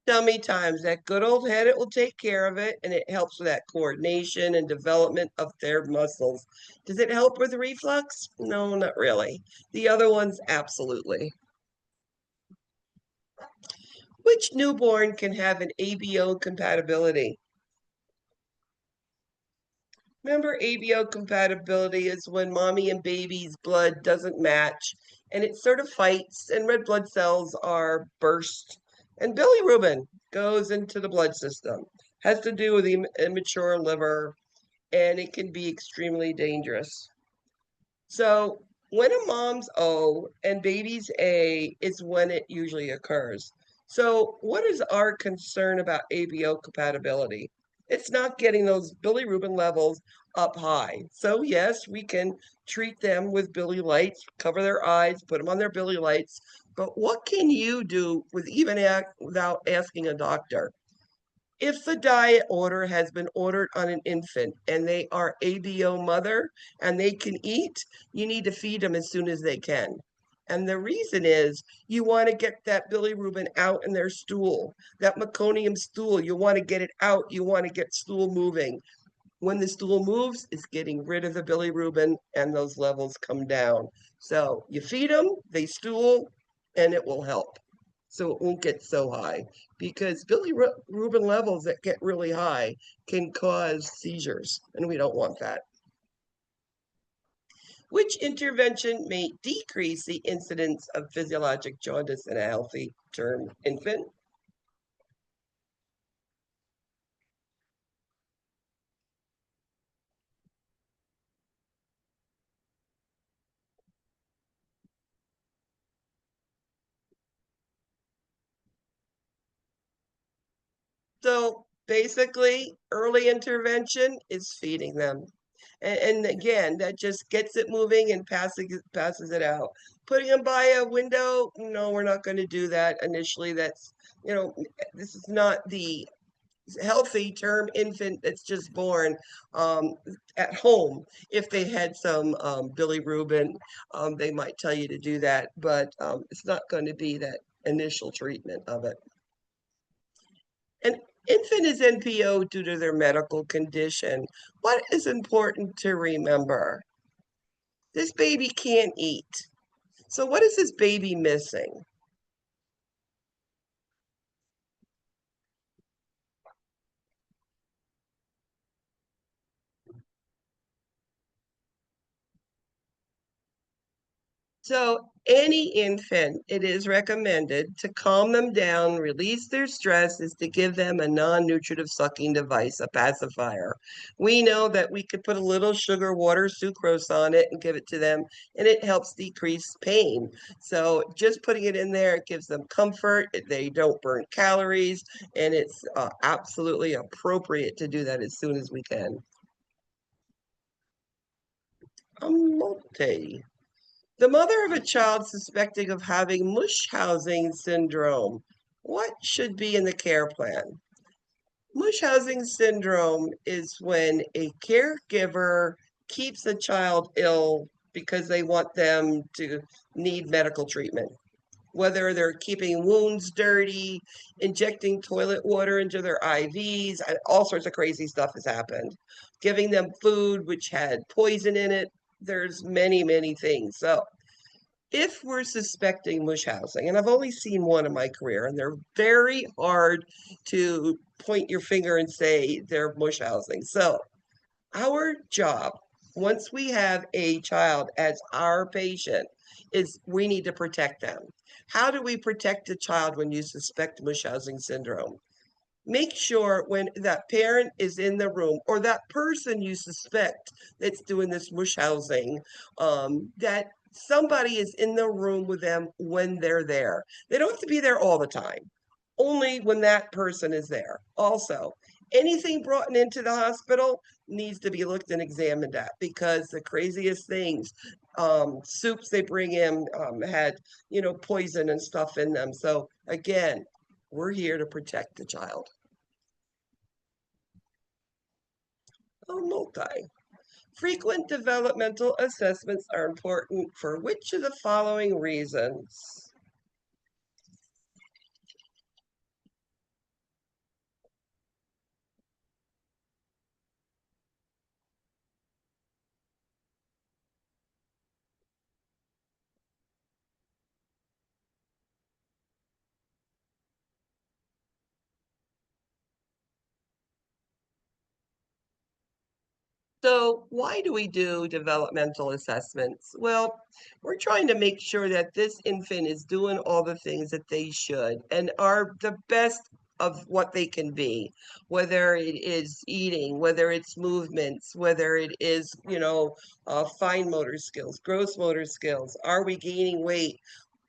Tummy times, that good old head, it will take care of it, and it helps with that coordination and development of their muscles. Does it help with reflux? No, not really. The other ones, absolutely. Which newborn can have an ABO compatibility? Remember, ABO compatibility is when mommy and baby's blood doesn't match and it sort of fights, and red blood cells are burst, and bilirubin goes into the blood system. Has to do with the immature liver, and it can be extremely dangerous. So, when a mom's O and baby's A is when it usually occurs. So, what is our concern about ABO compatibility? It's not getting those bilirubin levels up high. So, yes, we can treat them with Billy lights, cover their eyes, put them on their Billy lights. But what can you do with even without asking a doctor? If the diet order has been ordered on an infant and they are ABO mother and they can eat, you need to feed them as soon as they can. And the reason is you want to get that bilirubin out in their stool, that meconium stool. You want to get it out. You want to get stool moving. When the stool moves, it's getting rid of the bilirubin and those levels come down. So you feed them, they stool, and it will help. So it won't get so high, because bilirubin levels that get really high can cause seizures, and we don't want that. Which intervention may decrease the incidence of physiologic jaundice in a healthy term infant? So basically, early intervention is feeding them. And again, that just gets it moving and passes it out. Putting them by a window, no, we're not going to do that initially. That's, this is not the healthy term infant that's just born um, at home. If they had some bilirubin, they might tell you to do that, but it's not going to be that initial treatment of it. An infant is NPO due to their medical condition. What is important to remember? This baby can't eat. So what is this baby missing? So any infant, it is recommended to calm them down, release their stress, is to give them a non-nutritive sucking device, a pacifier. We know that we could put a little sugar, water, sucrose on it and give it to them, and it helps decrease pain. So just putting it in there, it gives them comfort. They don't burn calories, and it's absolutely appropriate to do that as soon as we can. Multi. The mother of a child suspecting of having mush housing syndrome. What should be in the care plan? Mush housing syndrome is when a caregiver keeps a child ill because they want them to need medical treatment. Whether they're keeping wounds dirty, injecting toilet water into their IVs, all sorts of crazy stuff has happened. Giving them food which had poison in it. There's many, many things. So if we're suspecting mush housing, and I've only seen one in my career, and they're very hard to point your finger and say they're mush housing. So our job, once we have a child as our patient, is we need to protect them. How do we protect a child when you suspect mush housing syndrome? Make sure when that parent is in the room or that person you suspect that's doing this mush housing, that somebody is in the room with them when they're there. They don't have to be there all the time, only when that person is there. Also, anything brought into the hospital needs to be looked and examined at, because the craziest things, soups they bring in had, poison and stuff in them. So again, we're here to protect the child. Multi. Frequent developmental assessments are important for which of the following reasons? So why do we do developmental assessments? Well, we're trying to make sure that this infant is doing all the things that they should and are the best of what they can be, whether it is eating, whether it's movements, whether it is, fine motor skills, gross motor skills. Are we gaining weight?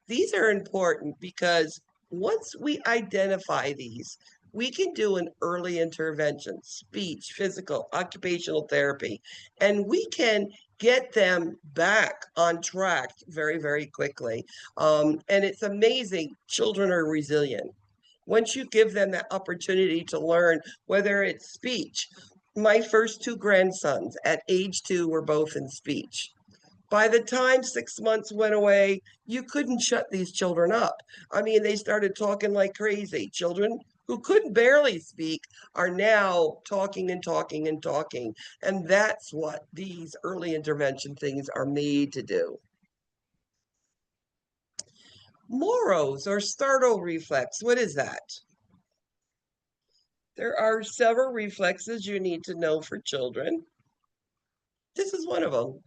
These are important because once we identify these, we can do an early intervention, speech, physical, occupational therapy, and we can get them back on track very, very quickly. And it's amazing. Children are resilient. Once you give them that opportunity to learn, whether it's speech, my first two grandsons at age 2 were both in speech. By the time 6 months went away, you couldn't shut these children up. I mean, they started talking like crazy. Children who could barely speak are now talking and talking and talking. And that's what these early intervention things are made to do. Moros or startle reflex, what is that? There are several reflexes you need to know for children. This is one of them.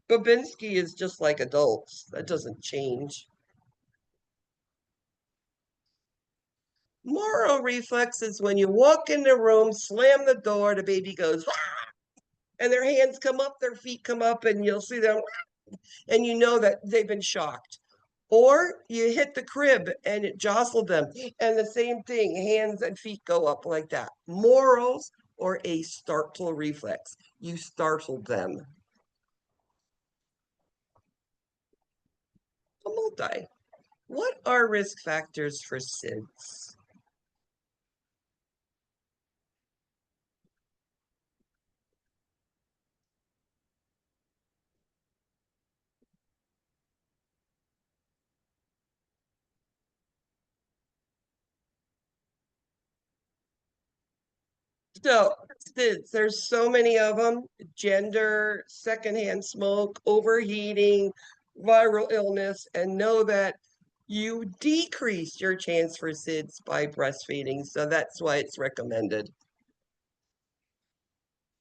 Babinski is just like adults. That doesn't change. Moro reflex is when you walk in the room, slam the door, the baby goes, and their hands come up, their feet come up, and you'll see them, and you know that they've been shocked. Or you hit the crib and it jostled them. And the same thing, hands and feet go up like that. Morals or a startle reflex. You startled them. A multi. What are risk factors for SIDS? So, there's so many of them: gender, secondhand smoke, overheating, viral illness, and know that you decrease your chance for SIDS by breastfeeding. So that's why it's recommended.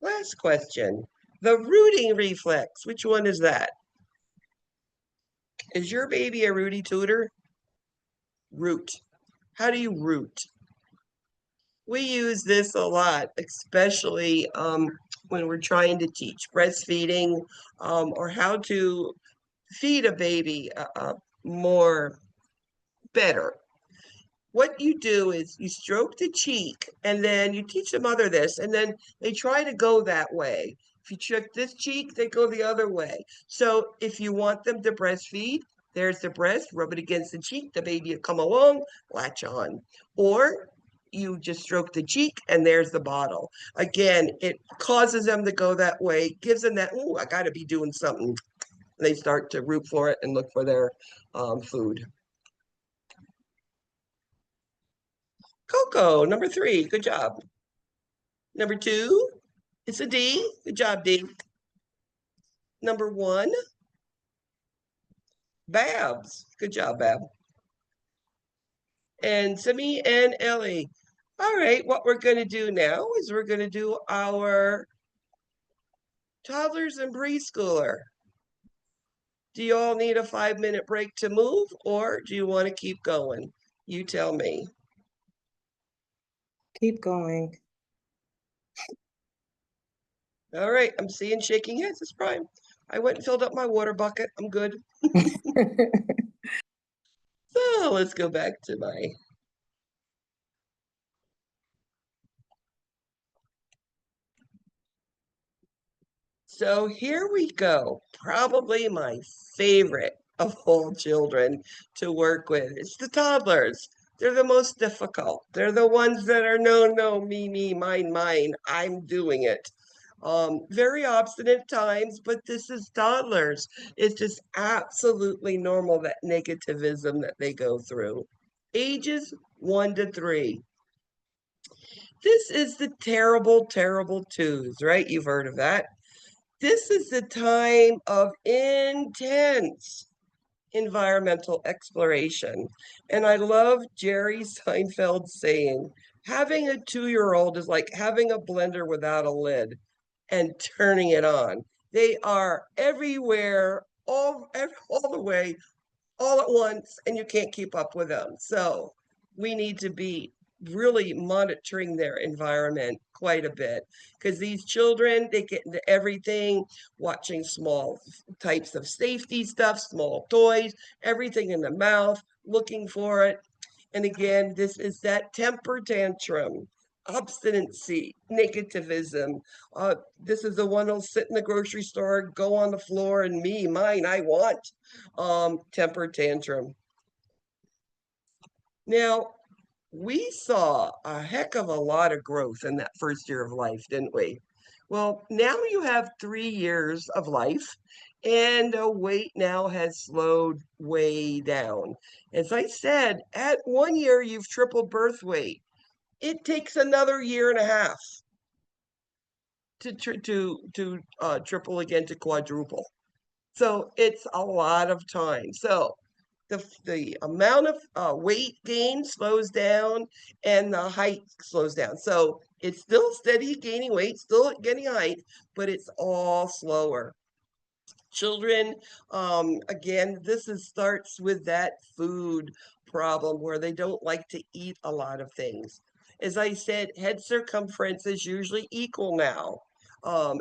Last question. The rooting reflex, which one is that? Is your baby a rooty tooter? Root. How do you root? We use this a lot, especially when we're trying to teach breastfeeding or how to feed a baby more better. What you do is you stroke the cheek and then you teach the mother this, and then they try to go that way. If you stroke this cheek, they go the other way. So if you want them to breastfeed, there's the breast, rub it against the cheek, the baby will come along, latch on. Or you just stroke the cheek and there's the bottle. Again, it causes them to go that way, gives them that, oh, I got to be doing something. They start to root for it and look for their food. Coco, number 3, good job. Number 2, it's a D. Good job, D. Number 1, Babs. Good job, Bab. And Simi and Ellie. All right, what we're going to do now is we're going to do our toddlers and preschooler. Do you all need a 5-minute break to move, or do you want to keep going? You tell me. Keep going. All right, I'm seeing shaking heads. It's fine. I went and filled up my water bucket. I'm good. So let's go back to my So here we go. Probably my favorite of all children to work with. It's the toddlers. They're the most difficult. They're the ones that are no, me, mine. I'm doing it. Very obstinate at times, but this is toddlers. It's just absolutely normal, that negativism that they go through. Ages 1 to 3. This is the terrible, terrible twos, right? You've heard of that. This is the time of intense environmental exploration. And I love Jerry Seinfeld's saying, having a 2-year-old is like having a blender without a lid and turning it on. They are everywhere, all the way, all at once, and you can't keep up with them. So we need to be really monitoring their environment quite a bit, because these children, they get into everything, watching small types of safety stuff, small toys, everything in the mouth, looking for it. And again, this is that temper tantrum, obstinacy, negativism. This is the one who'll sit in the grocery store, go on the floor, and me, mine, I want. Temper tantrum. Now, we saw a heck of a lot of growth in that first year of life, didn't we? Well, now you have 3 years of life, and the weight now has slowed way down. As I said, at 1 year, you've tripled birth weight. It takes another year and a half to triple again, to quadruple. So it's a lot of time. So the amount of weight gain slows down and the height slows down. So it's still steady gaining weight, still getting height, but it's all slower. Children, again, starts with that food problem where they don't like to eat a lot of things. As I said, head circumference is usually equal now,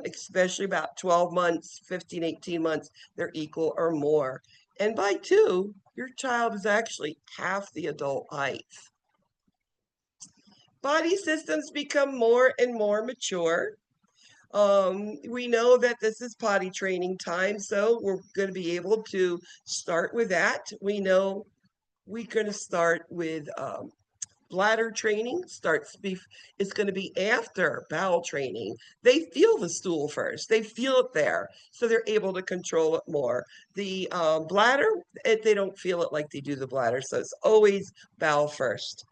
especially about 12 months, 15, 18 months, they're equal or more. And by 2, your child is actually half the adult height. Body systems become more and more mature. We know that this is potty training time, so we're going to be able to start with that. We know we're going to start with bladder training. It's going to be after bowel training. They feel the stool first. They feel it there, so they're able to control it more. The bladder, they don't feel it like they do the bladder, so it's always bowel first.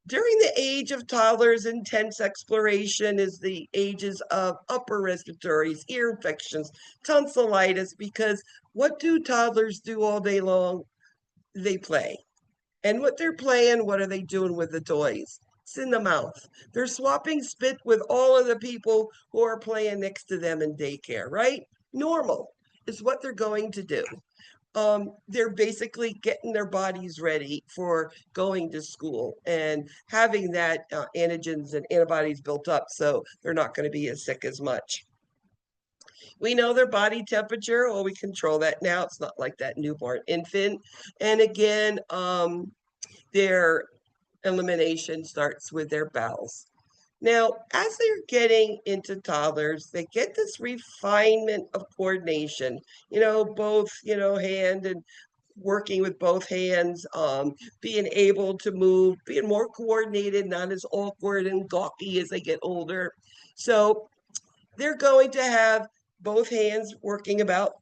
During the age of toddlers, intense exploration is the ages of upper respiratories, ear infections, tonsillitis, because what do toddlers do all day long? They play. And what they're playing, what are they doing with the toys? It's in the mouth. They're swapping spit with all of the people who are playing next to them in daycare, right? Normal is what they're going to do. They're basically getting their bodies ready for going to school and having that antigens and antibodies built up, so they're not going to be as sick as much. We know their body temperature. Well, we control that now. It's not like that newborn infant. And again, their elimination starts with their bowels. Now, as they're getting into toddlers, they get this refinement of coordination, both, hand and working with both hands, being able to move, being more coordinated, not as awkward and gawky as they get older. So they're going to have both hands working about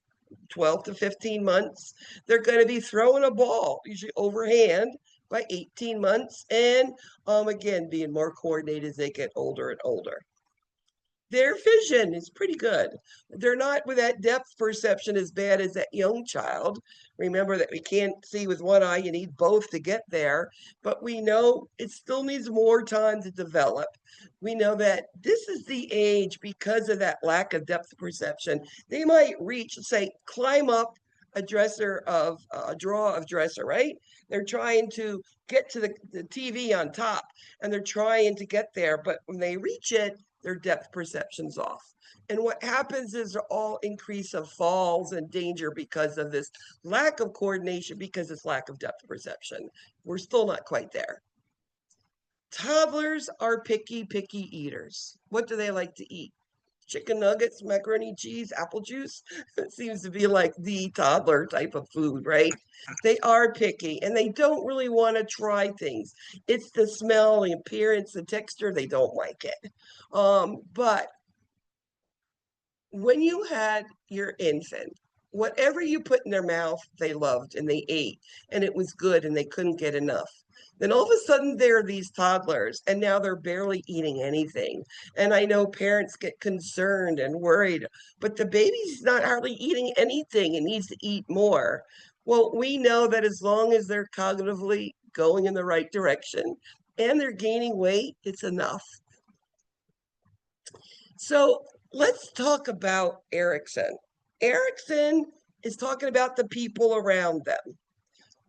12 to 15 months. They're going to be throwing a ball, usually overhand, by 18 months. And again, being more coordinated as they get older and older. Their vision is pretty good. They're not with that depth perception as bad as that young child. Remember that we can't see with one eye, you need both to get there, but we know it still needs more time to develop. We know that this is the age, because of that lack of depth perception, they might reach, say, climb up a drawer of dresser, right? They're trying to get to the TV on top, and they're trying to get there, but when they reach it, their depth perception's off. And what happens is all increase of falls and danger because of this lack of coordination, because it's lack of depth perception. We're still not quite there. Toddlers are picky eaters. What do they like to eat? Chicken nuggets, macaroni cheese, apple juice. It seems to be like the toddler type of food, right? They are picky and they don't really want to try things. It's the smell, the appearance, the texture, they don't like it. But when you had your infant, whatever you put in their mouth, they loved and they ate, and it was good and they couldn't get enough. Then all of a sudden there are these toddlers, and now they're barely eating anything. And I know parents get concerned and worried, but the baby's not hardly eating anything and needs to eat more. Well, we know that as long as they're cognitively going in the right direction and they're gaining weight, it's enough. So let's talk about Erickson. Erickson is talking about the people around them.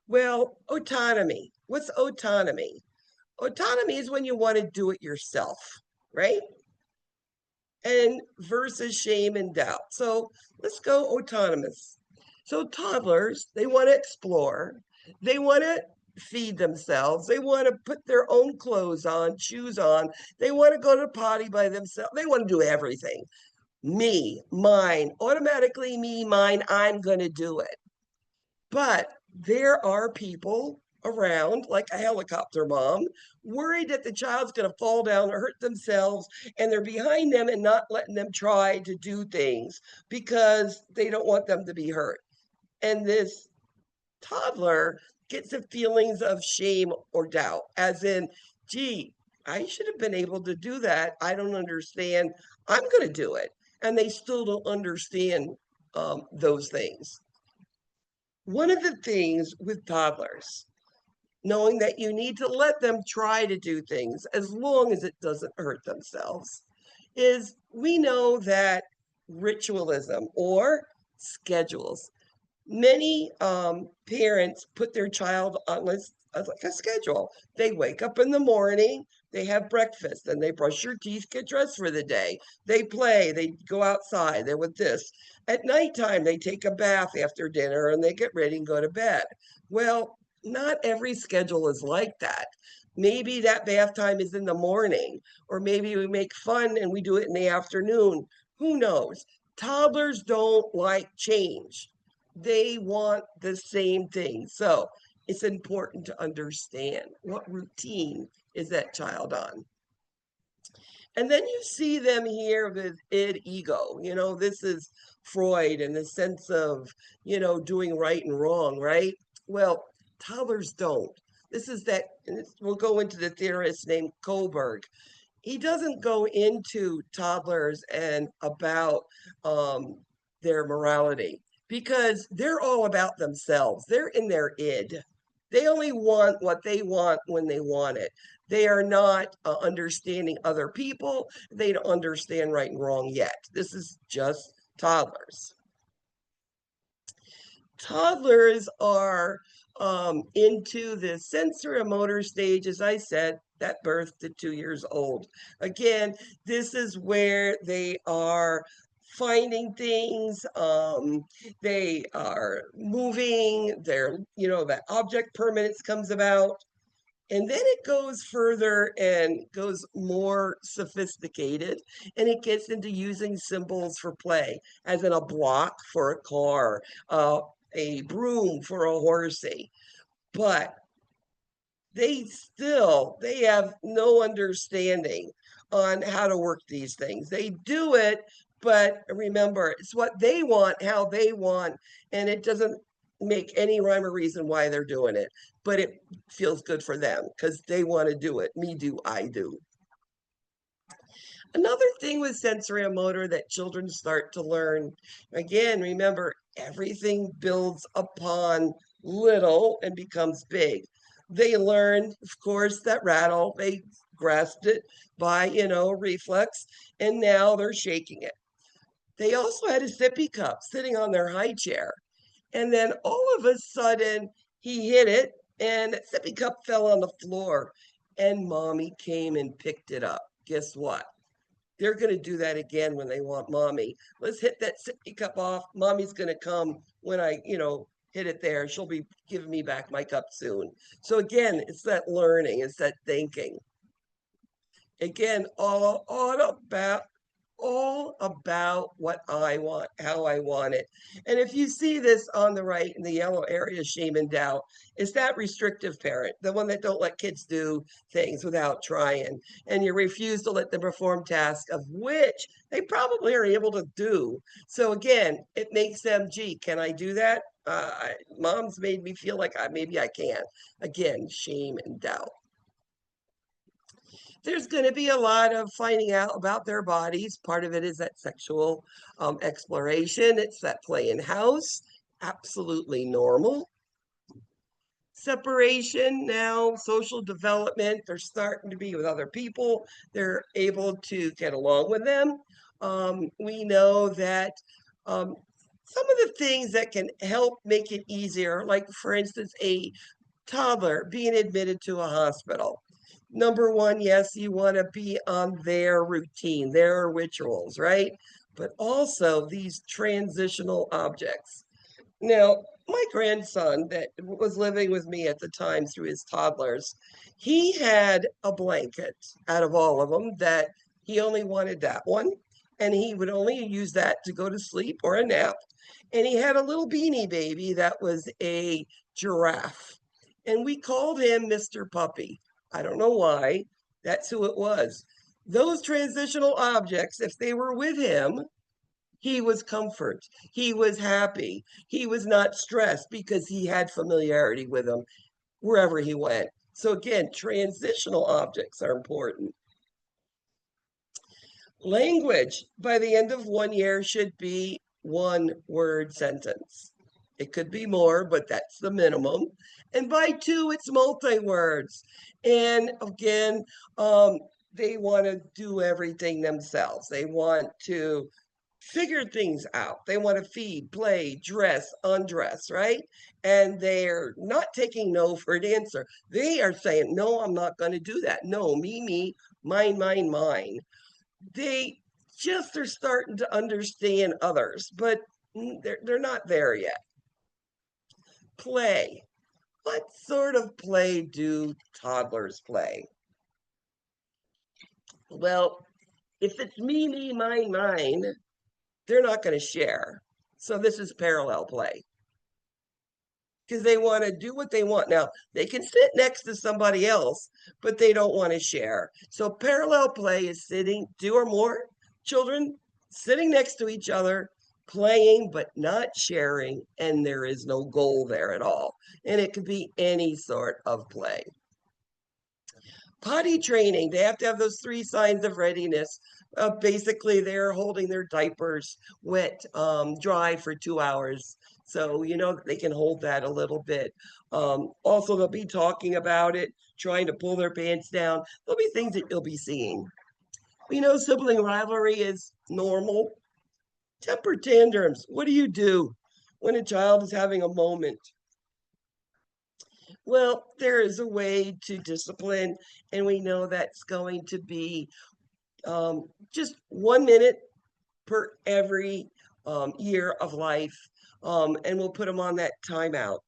Well, autonomy. What's autonomy? Autonomy is when you want to do it yourself, right? And versus shame and doubt. So let's go autonomous. So toddlers, they want to explore. They want to feed themselves. They want to put their own clothes on, shoes on. They want to go to the potty by themselves. They want to do everything. Me, mine, automatically me, mine, I'm going to do it. But there are people around, like a helicopter mom, worried that the child's going to fall down or hurt themselves, and they're behind them and not letting them try to do things because they don't want them to be hurt. And this toddler gets the feelings of shame or doubt, as in, gee, I should have been able to do that. I don't understand. I'm going to do it. And they still don't understand those things. One of the things with toddlers, knowing that you need to let them try to do things as long as it doesn't hurt themselves, is we know that ritualism or schedules. Many parents put their child on, let's like a schedule. They wake up in the morning, they have breakfast, then they brush their teeth, get dressed for the day. They play, they go outside, they're with this. At nighttime, they take a bath after dinner and they get ready and go to bed. Well, not every schedule is like that. Maybe that bath time is in the morning, or maybe we make fun and we do it in the afternoon. Who knows? Toddlers don't like change. They want the same thing. So it's important to understand what routine is that child on. And then you see them here with id ego. This is Freud and the sense of, doing right and wrong, right? Well, toddlers don't. This is that, and we'll go into the theorist named Kohlberg. He doesn't go into toddlers and about their morality because they're all about themselves. They're in their id. They only want what they want when they want it. They are not understanding other people. They don't understand right and wrong yet. This is just toddlers. Toddlers are into the sensory motor stage, as I said, that birth to 2 years old. Again, this is where they are finding things, they are moving, that object permanence comes about. And then it goes further and goes more sophisticated, and it gets into using symbols for play, as in a block for a car, a broom for a horsey. But they have no understanding on how to work these things. They do it, but remember, it's what they want, how they want, and it doesn't make any rhyme or reason why they're doing it, but it feels good for them because they want to do it. Me do, I do. Another thing with sensory motor that children start to learn, again, remember, everything builds upon little and becomes big. They learned, of course, that rattle. They grasped it by, reflex, and now they're shaking it. They also had a sippy cup sitting on their high chair. And then all of a sudden, he hit it, and that sippy cup fell on the floor. And mommy came and picked it up. Guess what? They're going to do that again when they want mommy. Let's hit that sippy cup off. Mommy's going to come when I, hit it there. She'll be giving me back my cup soon. So again, it's that learning, it's that thinking. Again, all about what I want, how I want it. And if you see this on the right in the yellow area, shame and doubt, is that restrictive parent, the one that don't let kids do things without trying, and you refuse to let them perform tasks of which they probably are able to do. So again, it makes them, gee, can I do that? Mom's made me feel like maybe I can. Again, shame and doubt. There's going to be a lot of finding out about their bodies. Part of it is that sexual exploration. It's that play in house. Absolutely normal. Separation now, social development. They're starting to be with other people. They're able to get along with them. We know that some of the things that can help make it easier, like for instance, a toddler being admitted to a hospital. Number one, yes, you want to be on their routine, their rituals, right? But also these transitional objects. Now, my grandson that was living with me at the time through his toddlers, he had a blanket out of all of them that he only wanted that one. And he would only use that to go to sleep or a nap. And he had a little beanie baby that was a giraffe. And we called him Mr. Puppy. I don't know why. That's who it was. Those transitional objects, if they were with him, he was comfort. He was happy. He was not stressed because he had familiarity with them wherever he went. So again, transitional objects are important. Language by the end of 1 year should be 1-word sentence. It could be more, but that's the minimum. And by 2, it's multi-words. And again, they want to do everything themselves. They want to figure things out. They want to feed, play, dress, undress, right? And they're not taking no for an answer. They are saying, no, I'm not going to do that. No, me, mine, mine, mine. They just are starting to understand others, but they're not there yet. Play. What sort of play do toddlers play? Well, if it's me, mine, mine, they're not going to share. So this is parallel play because they want to do what they want. Now, they can sit next to somebody else, but they don't want to share. So parallel play is sitting, two or more children sitting next to each other, playing, but not sharing. And there is no goal there at all. And it could be any sort of play. Potty training, they have to have those 3 signs of readiness. Basically, they're holding their diapers wet, dry for 2 hours. So, they can hold that a little bit. Also, they'll be talking about it, trying to pull their pants down. There'll be things that you'll be seeing. Sibling rivalry is normal. Temper tantrums, what do you do when a child is having a moment? Well, there is a way to discipline, and we know that's going to be just 1 minute per every year of life, and we'll put them on that timeout.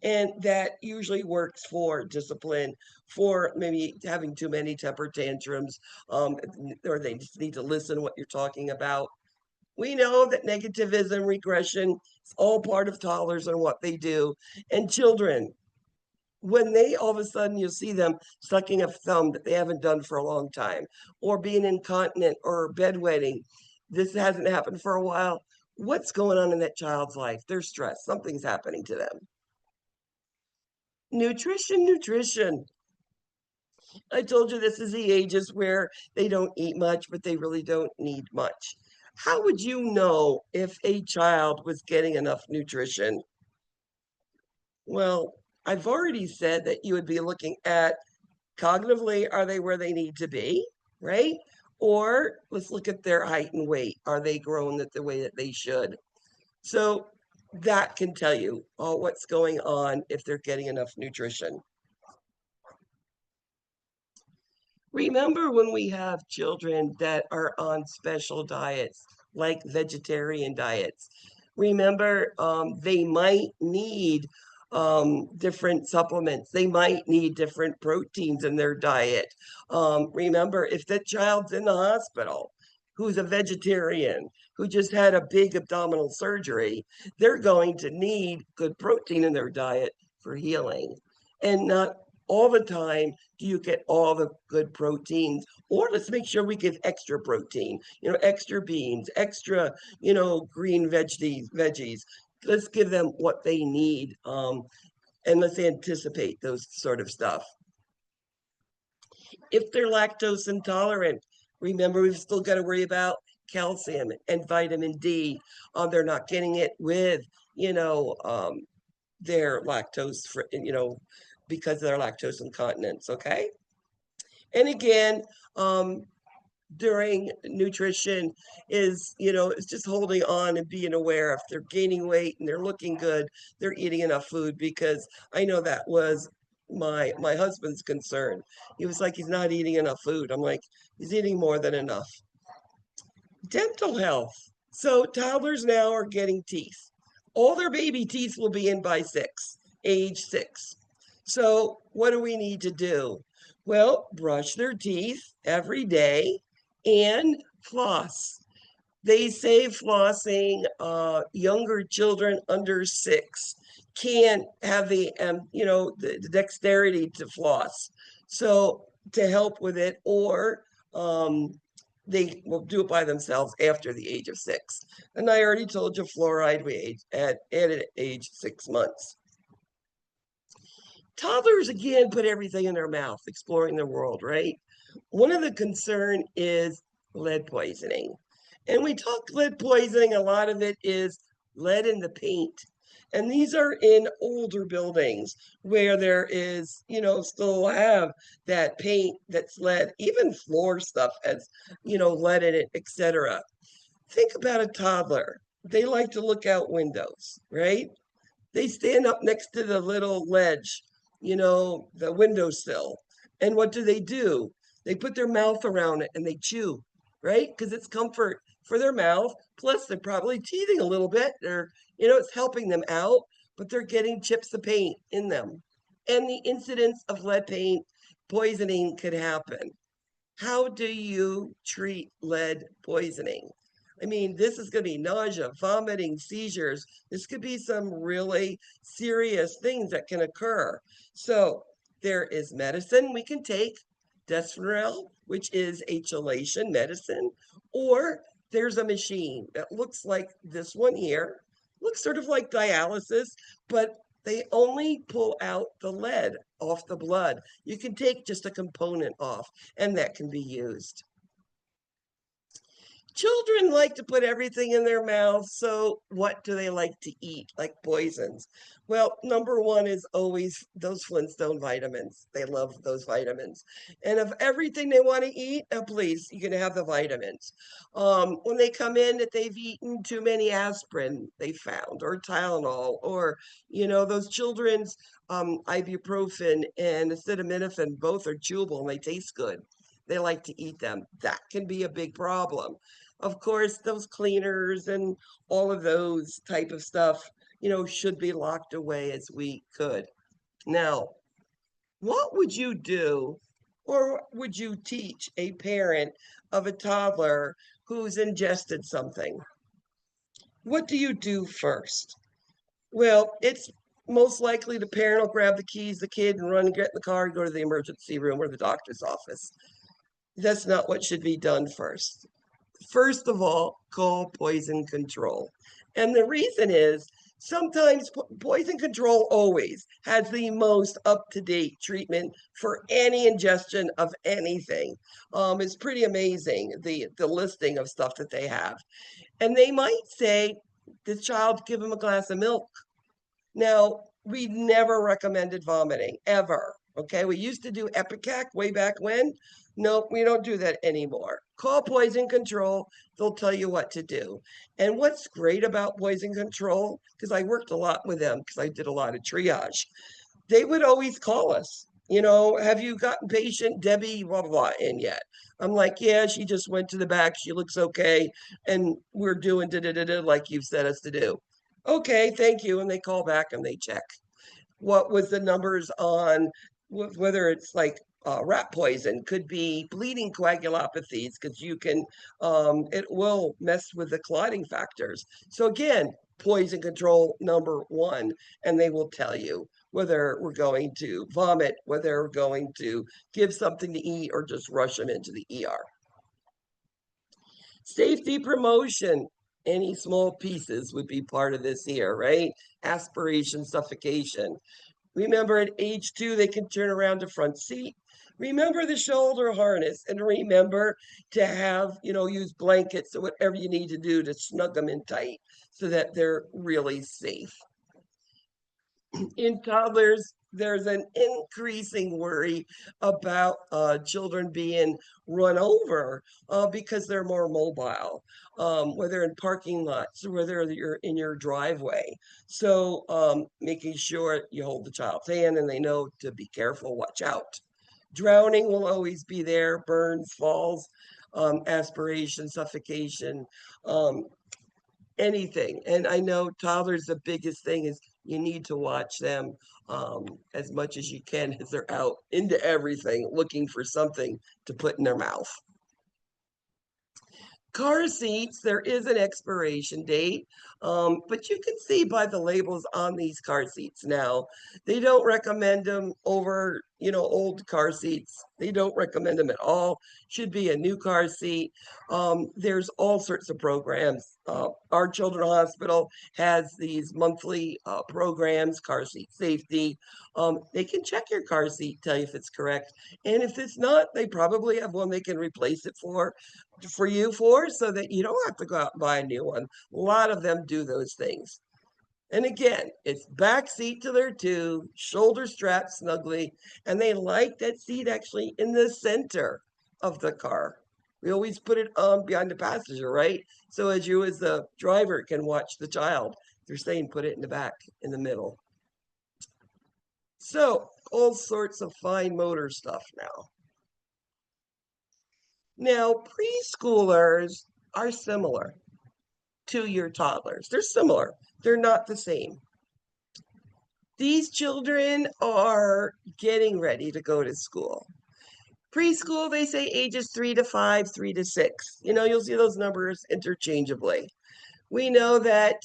And that usually works for discipline, for maybe having too many temper tantrums, or they just need to listen to what you're talking about. We know that negativism, regression, is all part of toddlers and what they do. And children, when they all of a sudden you see them sucking a thumb that they haven't done for a long time, or being incontinent or bedwetting, this hasn't happened for a while. What's going on in that child's life? They're stressed. Something's happening to them. Nutrition. I told you this is the ages where they don't eat much, but they really don't need much. How would you know if a child was getting enough nutrition? Well, I've already said that you would be looking at cognitively, are they where they need to be, right? Or let's look at their height and weight. Are they growing the way that they should? So that can tell you what's going on if they're getting enough nutrition. Remember when we have children that are on special diets, like vegetarian diets, remember they might need different supplements. They might need different proteins in their diet. Remember, if that child's in the hospital who's a vegetarian, who just had a big abdominal surgery, they're going to need good protein in their diet for healing. And not all the time do you get all the good proteins. Or let's make sure we give extra protein, extra beans, extra, green veggies. Let's give them what they need, and let's anticipate those sort of stuff. If they're lactose intolerant, remember, we've still got to worry about calcium and vitamin D. They're not getting it with, their lactose, because of their lactose incontinence, okay? And again, during nutrition is, it's just holding on and being aware if they're gaining weight and they're looking good, they're eating enough food, because I know that was my husband's concern. He was like, he's not eating enough food. I'm like, he's eating more than enough. Dental health. So toddlers now are getting teeth. All their baby teeth will be in by age 6. So what do we need to do? Well, brush their teeth every day and floss. They say flossing, younger children under 6 can't have the dexterity to floss. So to help with it, or they will do it by themselves after the age of 6. And I already told you fluoride we added at age 6 months. Toddlers, again, put everything in their mouth, exploring the world, right? One of the concern is lead poisoning. And we talk lead poisoning, a lot of it is lead in the paint. And these are in older buildings where there is, still have that paint that's lead, even floor stuff has, lead in it, etc. Think about a toddler. They like to look out windows, right? They stand up next to the little ledge, the windowsill. And what do? They put their mouth around it and they chew, right? Because it's comfort for their mouth. Plus, they're probably teething a little bit. It's helping them out, but they're getting chips of paint in them. And the incidence of lead paint poisoning could happen. How do you treat lead poisoning? I mean, this is going to be nausea, vomiting, seizures. This could be some really serious things that can occur. So there is medicine we can take, desferal, which is a chelation medicine, or there's a machine that looks like this one here, looks sort of like dialysis, but they only pull out the lead off the blood. You can take just a component off, and that can be used. Children like to put everything in their mouth, so what do they like to eat, like poisons? Well, number one is always those Flintstone vitamins. They love those vitamins. And of everything they want to eat, please, you can have the vitamins. When they come in that they've eaten too many aspirin, they found, or Tylenol, or, those children's ibuprofen and acetaminophen, both are chewable and they taste good. They like to eat them. That can be a big problem. Of course, those cleaners and all of those type of stuff, should be locked away as we could. Now, what would you do, or would you teach a parent of a toddler who's ingested something? What do you do first? Well, it's most likely the parent will grab the keys, the kid, and run and get in the car and go to the emergency room or the doctor's office. That's not what should be done first. First of all, call poison control. And the reason is sometimes poison control always has the most up-to-date treatment for any ingestion of anything. It's pretty amazing, the listing of stuff that they have. And they might say, the child, give him a glass of milk. Now, we never recommended vomiting, ever. Okay, we used to do Epicac way back when. Nope, we don't do that anymore. Call poison control. They'll tell you what to do. And what's great about poison control, because I worked a lot with them, because I did a lot of triage, they would always call us. Have you gotten patient Debbie blah, blah, blah in yet? I'm like, yeah, she just went to the back. She looks okay. And we're doing da-da-da-da like you've set us to do. Okay, thank you. And they call back and they check what was the numbers on whether it's like rat poison, could be bleeding coagulopathies, because it will mess with the clotting factors. So again, poison control number one, and they will tell you whether we're going to vomit, whether we're going to give something to eat, or just rush them into the ER. Safety promotion, any small pieces would be part of this here, right? Aspiration, suffocation. Remember at age 2, they can turn around to front seat. Remember the shoulder harness, and remember to have, use blankets or whatever you need to do to snug them in tight so that they're really safe. In toddlers, there's an increasing worry about children being run over because they're more mobile, whether in parking lots or whether you're in your driveway. So making sure you hold the child's hand and they know to be careful, watch out. Drowning will always be there, burns, falls, aspiration, suffocation, anything. And I know toddlers, the biggest thing is you need to watch them as much as you can as they're out into everything, looking for something to put in their mouth. Car seats, there is an expiration date, but you can see by the labels on these car seats now, they don't recommend them over, old car seats. They don't recommend them at all. Should be a new car seat. There's all sorts of programs. Our children's hospital has these monthly programs, car seat safety. They can check your car seat, tell you if it's correct. And if it's not, they probably have one they can replace it for you so that you don't have to go out and buy a new one. A lot of them do those things. And again, it's back seat to their 2, shoulder strapped snugly, and they like that seat actually in the center of the car. We always put it on behind the passenger, right? So as you as the driver can watch the child. They're saying put it in the back, in the middle. So all sorts of fine motor stuff now. Now, preschoolers are similar to your toddlers. They're similar. They're not the same. These children are getting ready to go to school. Preschool, they say ages 3 to 5, 3 to 6. You'll see those numbers interchangeably. We know that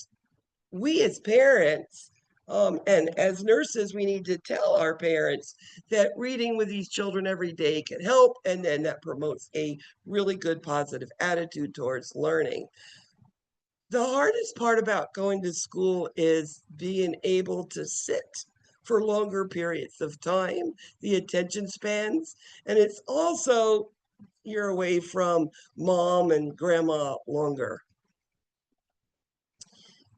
we as parents and as nurses, we need to tell our parents that reading with these children every day can help, and then that promotes a really good positive attitude towards learning. The hardest part about going to school is being able to sit for longer periods of time, the attention spans, and it's also you're away from mom and grandma longer.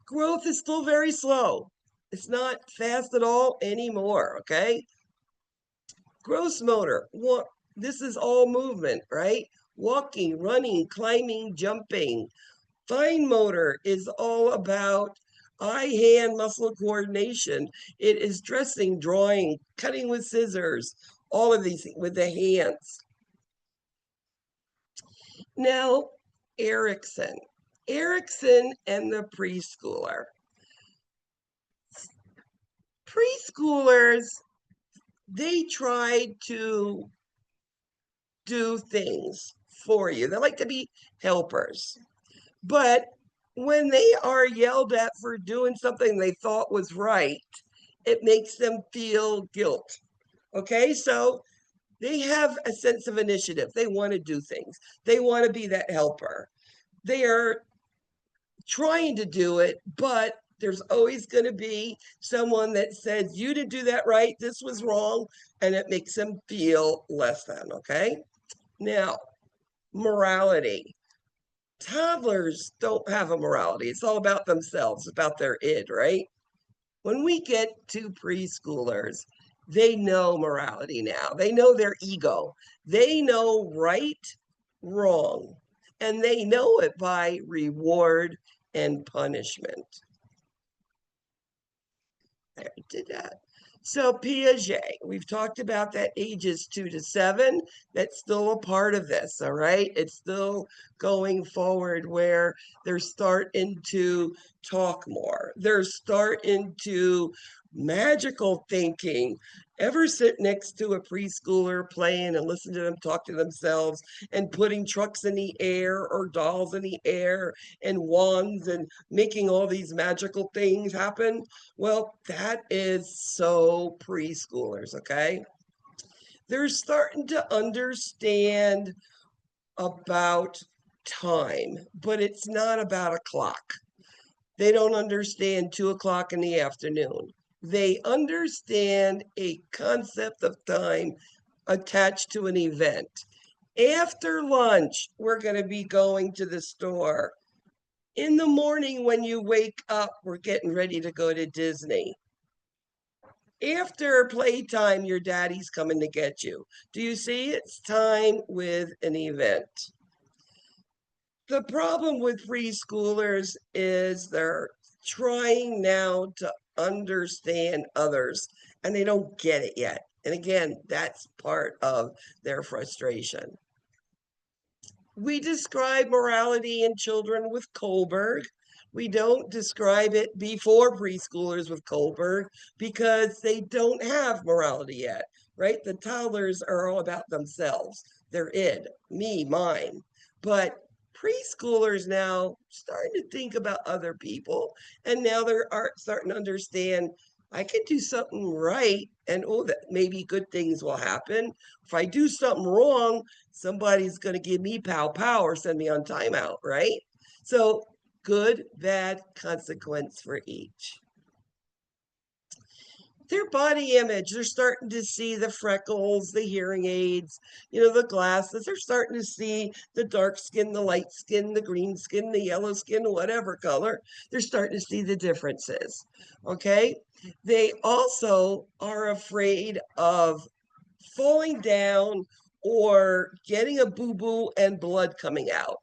Growth is still very slow. It's not fast at all anymore, okay? Gross motor, this is all movement, right? Walking, running, climbing, jumping. Fine motor is all about eye-hand muscle coordination. It is dressing, drawing, cutting with scissors, all of these with the hands. Now, Erickson and the preschooler. Preschoolers, they try to do things for you. They like to be helpers. But when they are yelled at for doing something they thought was right, it makes them feel guilt. Okay, so they have a sense of initiative. They want to do things. They want to be that helper. They are trying to do it, but there's always going to be someone that says, you didn't do that right, this was wrong, and it makes them feel less than, okay? Now, morality. Toddlers don't have a morality. It's all about themselves, about their id, right? When we get to preschoolers, they know morality now. They know their ego. They know right, wrong, and they know it by reward and punishment. I did that. So Piaget, we've talked about that ages 2 to 7. That's still a part of this, all right? It's still going forward where they're starting to talk more. They're starting to magical thinking. Ever sit next to a preschooler playing and listen to them talk to themselves and putting trucks in the air or dolls in the air and wands and making all these magical things happen? Well, that is so preschoolers, okay? They're starting to understand about time, but it's not about a clock. They don't understand 2 o'clock in the afternoon. They understand a concept of time attached to an event. After lunch, we're going to be going to the store. In the morning, when you wake up, we're getting ready to go to Disney. After playtime, your daddy's coming to get you. Do you see? It's time with an event. The problem with preschoolers is they're trying now to understand others and they don't get it yet. And again, that's part of their frustration. We describe morality in children with Kohlberg. We don't describe it before preschoolers with Kohlberg because they don't have morality yet, right? The toddlers are all about themselves, their id, me, mine. But preschoolers now starting to think about other people, and now they're starting to understand I can do something right, and that maybe good things will happen. If I do something wrong, somebody's going to give me pow or send me on timeout, right? So good, bad consequence for each. Their body image, they're starting to see the freckles, the hearing aids, the glasses. They're starting to see the dark skin, the light skin, the green skin, the yellow skin, whatever color. They're starting to see the differences, okay? They also are afraid of falling down or getting a boo-boo and blood coming out.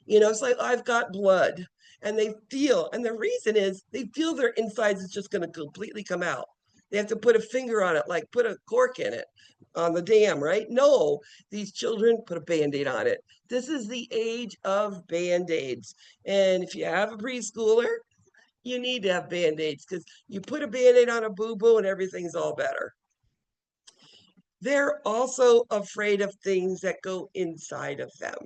It's like, I've got blood, and they feel, and the reason is they feel their insides is just going to completely come out. They have to put a finger on it, like put a cork in it on the dam, right? No, these children put a Band-Aid on it. This is the age of Band-Aids. And if you have a preschooler, you need to have Band-Aids, because you put a Band-Aid on a boo-boo and everything's all better. They're also afraid of things that go inside of them,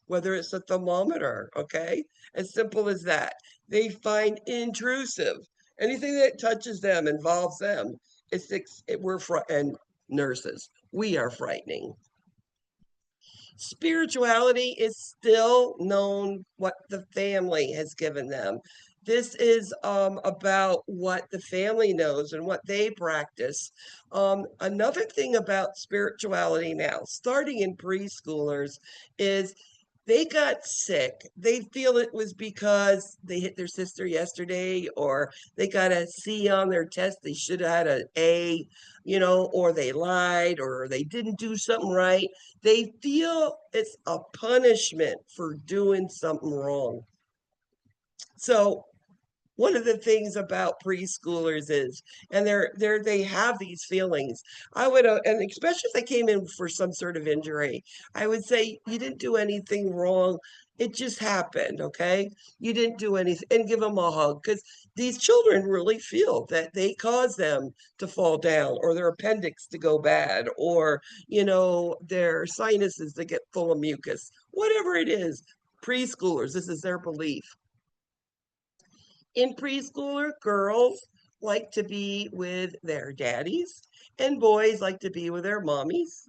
whether it's a thermometer, okay? As simple as that. They find intrusive. Anything that touches them, involves them, and nurses, we are frightening. Spirituality is still known what the family has given them. This is about what the family knows and what they practice. Another thing about spirituality now, starting in preschoolers, is they got sick. They feel it was because they hit their sister yesterday, or they got a C on their test. They should have had an A, or they lied, or they didn't do something right. They feel it's a punishment for doing something wrong. So one of the things about preschoolers is, and they have these feelings. I would, and especially if they came in for some sort of injury, I would say, you didn't do anything wrong. It just happened, okay? You didn't do anything, and give them a hug, because these children really feel that they caused them to fall down, or their appendix to go bad, or, their sinuses to get full of mucus, whatever it is. Preschoolers, this is their belief. In preschooler, girls like to be with their daddies, and boys like to be with their mommies.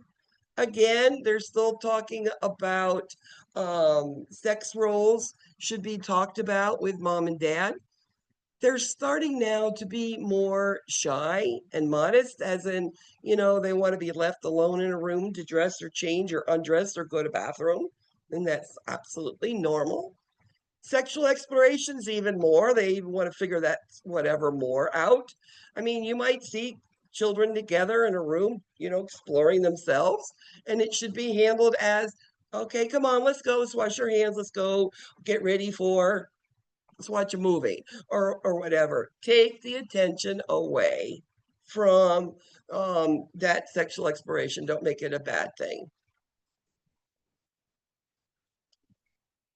Again, they're still talking about sex roles should be talked about with mom and dad. They're starting now to be more shy and modest, as in, they want to be left alone in a room to dress or change or undress or go to bathroom. And that's absolutely normal. Sexual explorations even more. They even want to figure that whatever more out. I mean, you might see children together in a room, exploring themselves, and it should be handled as, okay, come on, let's go, let's wash our hands, let's go get ready for, let's watch a movie, or whatever. Take the attention away from that sexual exploration. Don't make it a bad thing.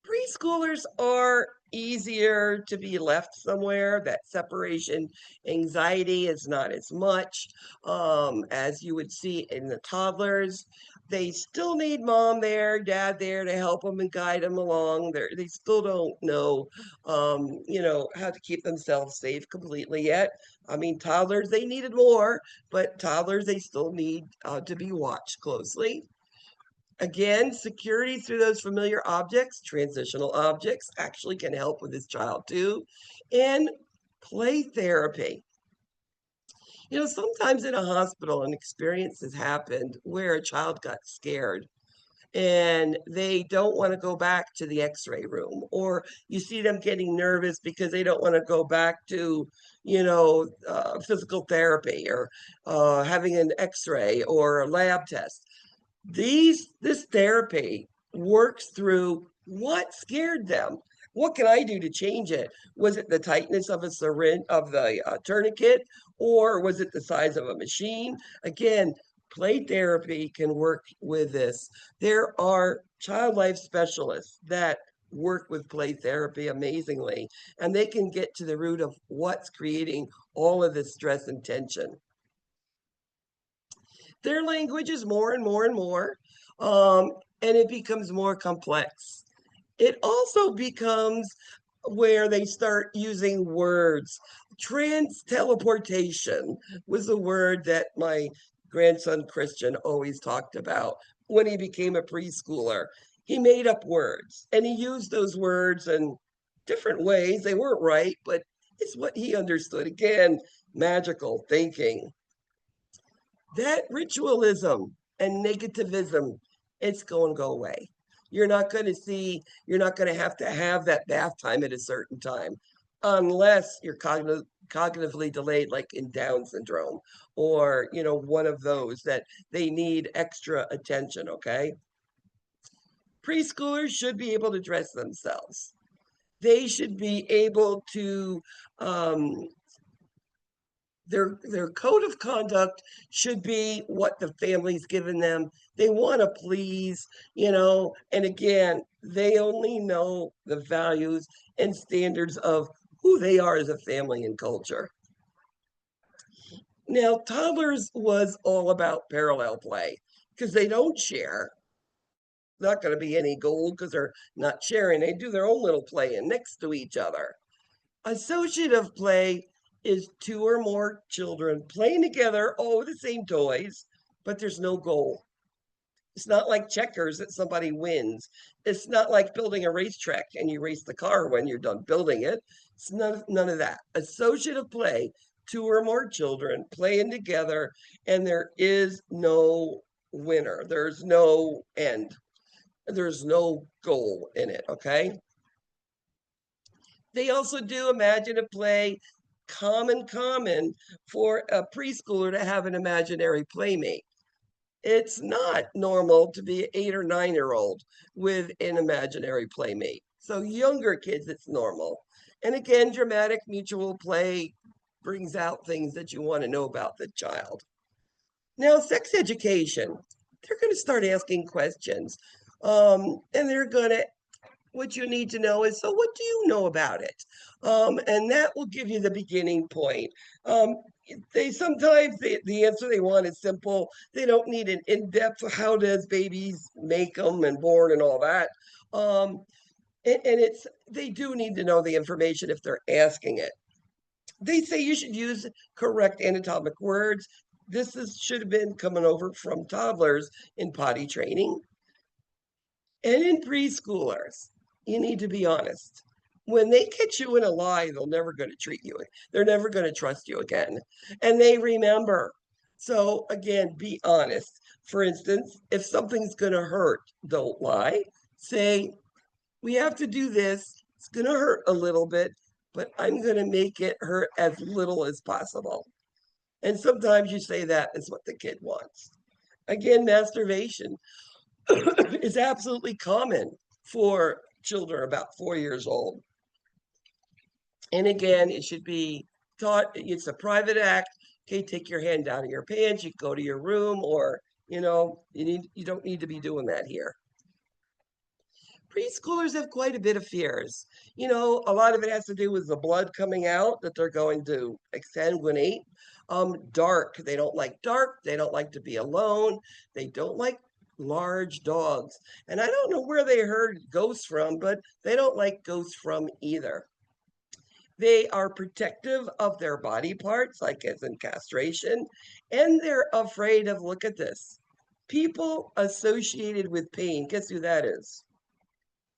Preschoolers are easier to be left somewhere. That separation anxiety is not as much as you would see in the toddlers. They still need mom there, dad there to help them and guide them along. They still don't know, how to keep themselves safe completely yet. I mean, toddlers, they needed more, but toddlers, they still need to be watched closely. Again, security through those familiar objects, transitional objects, actually can help with this child too. And play therapy. Sometimes in a hospital, an experience has happened where a child got scared and they don't want to go back to the x-ray room, or you see them getting nervous because they don't want to go back to physical therapy, or having an x-ray or a lab test. This therapy works through what scared them. What can I do to change it? Was it the tightness of a syringe, of the tourniquet, or was it the size of a machine? Again, play therapy can work with this. There are child life specialists that work with play therapy amazingly, and they can get to the root of what's creating all of this stress and tension. Their language is more and more and more, and it becomes more complex. It also becomes where they start using words. Teleportation was a word that my grandson Christian always talked about when he became a preschooler. He made up words, and he used those words in different ways. They weren't right, but it's what he understood. Again, magical thinking. That ritualism and negativism, it's going to go away. You're not going to have that bath time at a certain time, unless you're cognitively delayed, like in Down syndrome, or, one of those that they need extra attention, okay? Preschoolers should be able to dress themselves. They should be able to, their code of conduct should be what the family's given them. They want to please, and again, they only know the values and standards of who they are as a family and culture. Now, Toddlers was all about parallel play because they don't share. Not going to be any gold because they're not sharing. They do their own little playing next to each other. Associative play is two or more children playing together, all with the same toys, but there's no goal. It's not like checkers that somebody wins. It's not like building a racetrack and you race the car when you're done building it. It's none of that. Associative play, two or more children playing together, and there is no winner. There's no end. There's no goal in it, okay? They also do imaginative play, common for a preschooler to have an imaginary playmate. It's not normal to be an 8 or 9-year-old with an imaginary playmate. So younger kids, it's normal. And again, dramatic mutual play brings out things that you want to know about the child. Now, sex education, they're going to start asking questions. And they're going to, what you need to know is, so what do you know about it? And that will give you the beginning point. They sometimes, the answer they want is simple. They don't need an in-depth, how does babies make them and born and all that. And they do need to know the information if they're asking it. They say you should use correct anatomic words. Should have been coming over from Toddlers in potty training. And in preschoolers, you need to be honest. When they catch you in a lie, they're never going to treat you. They're never going to trust you again. And they remember. So again, be honest. For instance, if something's going to hurt, don't lie. Say, we have to do this. It's going to hurt a little bit, but I'm going to make it hurt as little as possible. And sometimes you say that is what the kid wants. Again, masturbation is absolutely common for children about 4 years old. And again, it should be taught, it's a private act. Okay, take your hand out of your pants, you go to your room, or you don't need to be doing that here. Preschoolers have quite a bit of fears. A lot of it has to do with the blood coming out that they're going to exsanguinate. Dark, they don't like dark, they don't like to be alone, they don't like large dogs. And I don't know where they heard ghosts from, but they don't like ghosts from either. They are protective of their body parts, like as in castration, and they're afraid of, look at this, people associated with pain. Guess who that is?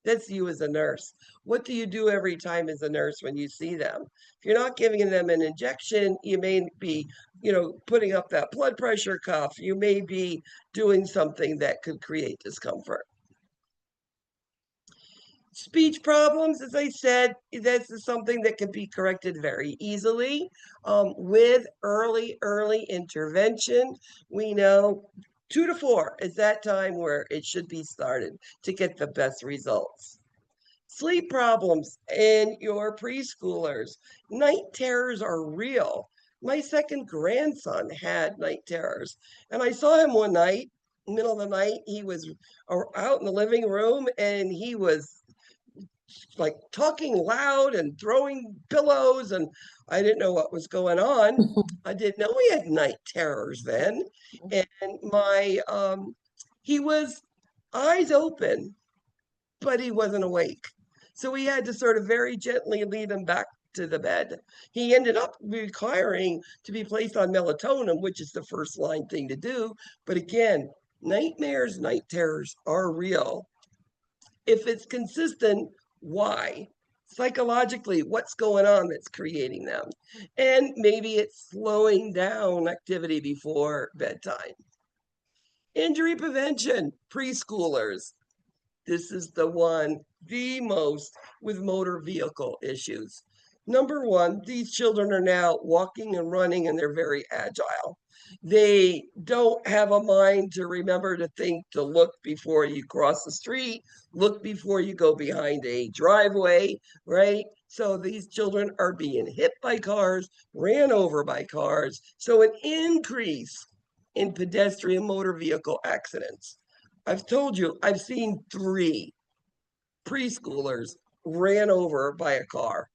That's you as a nurse. What do you do every time as a nurse when you see them? If you're not giving them an injection, you may be, putting up that blood pressure cuff. You may be doing something that could create discomfort. Speech problems, as I said, this is something that can be corrected very easily with early intervention. We know 2 to 4 is that time where it should be started to get the best results. Sleep problems in your preschoolers. Night terrors are real. My second grandson had night terrors, and I saw him one night, middle of the night. He was out in the living room, and he was like talking loud and throwing pillows, and I didn't know what was going on. I didn't know he had night terrors then. And he was eyes open, but he wasn't awake. So we had to sort of very gently lead him back to the bed. He ended up requiring to be placed on melatonin, which is the first line thing to do. But again, nightmares, night terrors are real. If it's consistent, why? Psychologically, what's going on that's creating them? And maybe it's slowing down activity before bedtime. Injury prevention, preschoolers. This is the most with motor vehicle issues. Number one, these children are now walking and running and they're very agile. They don't have a mind to remember to think to look before you cross the street, look before you go behind a driveway, right? So these children are being hit by cars, ran over by cars. So an increase in pedestrian motor vehicle accidents. I've told you, I've seen 3 preschoolers ran over by a car.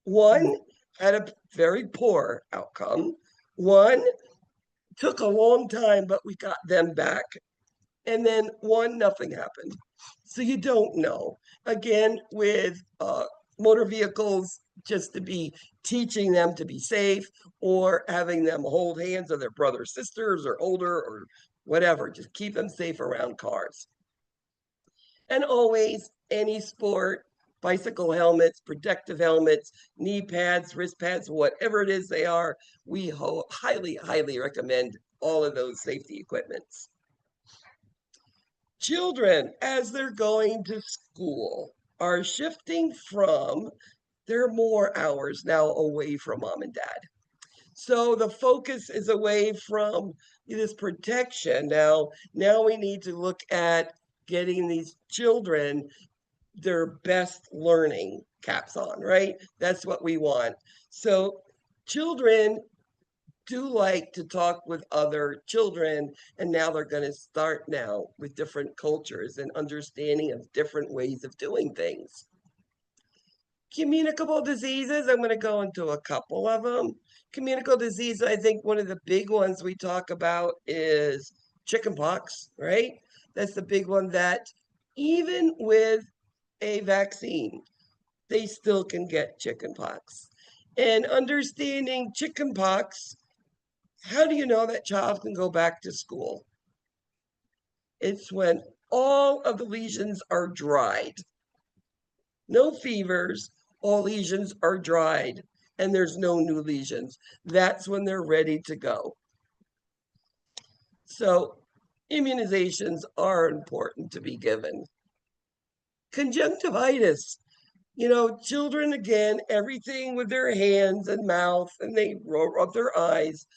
One had a very poor outcome. One took a long time, but we got them back. And then one, nothing happened. So you don't know. Again, with motor vehicles, just to be teaching them to be safe or having them hold hands of their brothers, sisters, or older, or whatever. Just keep them safe around cars. And always, any sport, bicycle helmets, protective helmets, knee pads, wrist pads, whatever it is they are, we highly, highly recommend all of those safety equipments. Children, as they're going to school, are shifting from their more hours now away from mom and dad. So the focus is away from this protection. Now we need to look at getting these children their best learning caps on, right? That's what we want. So children do like to talk with other children, and now they're going to start now with different cultures and understanding of different ways of doing things. Communicable diseases, I'm going to go into a couple of them. Communicable disease, I think one of the big ones we talk about is chickenpox, right? That's the big one that even with a vaccine, they still can get chickenpox. And understanding chickenpox, how do you know that child can go back to school? It's when all of the lesions are dried. No fevers, all lesions are dried, and there's no new lesions. That's when they're ready to go. So immunizations are important to be given. Conjunctivitis, children, again, everything with their hands and mouth, and they rub their eyes,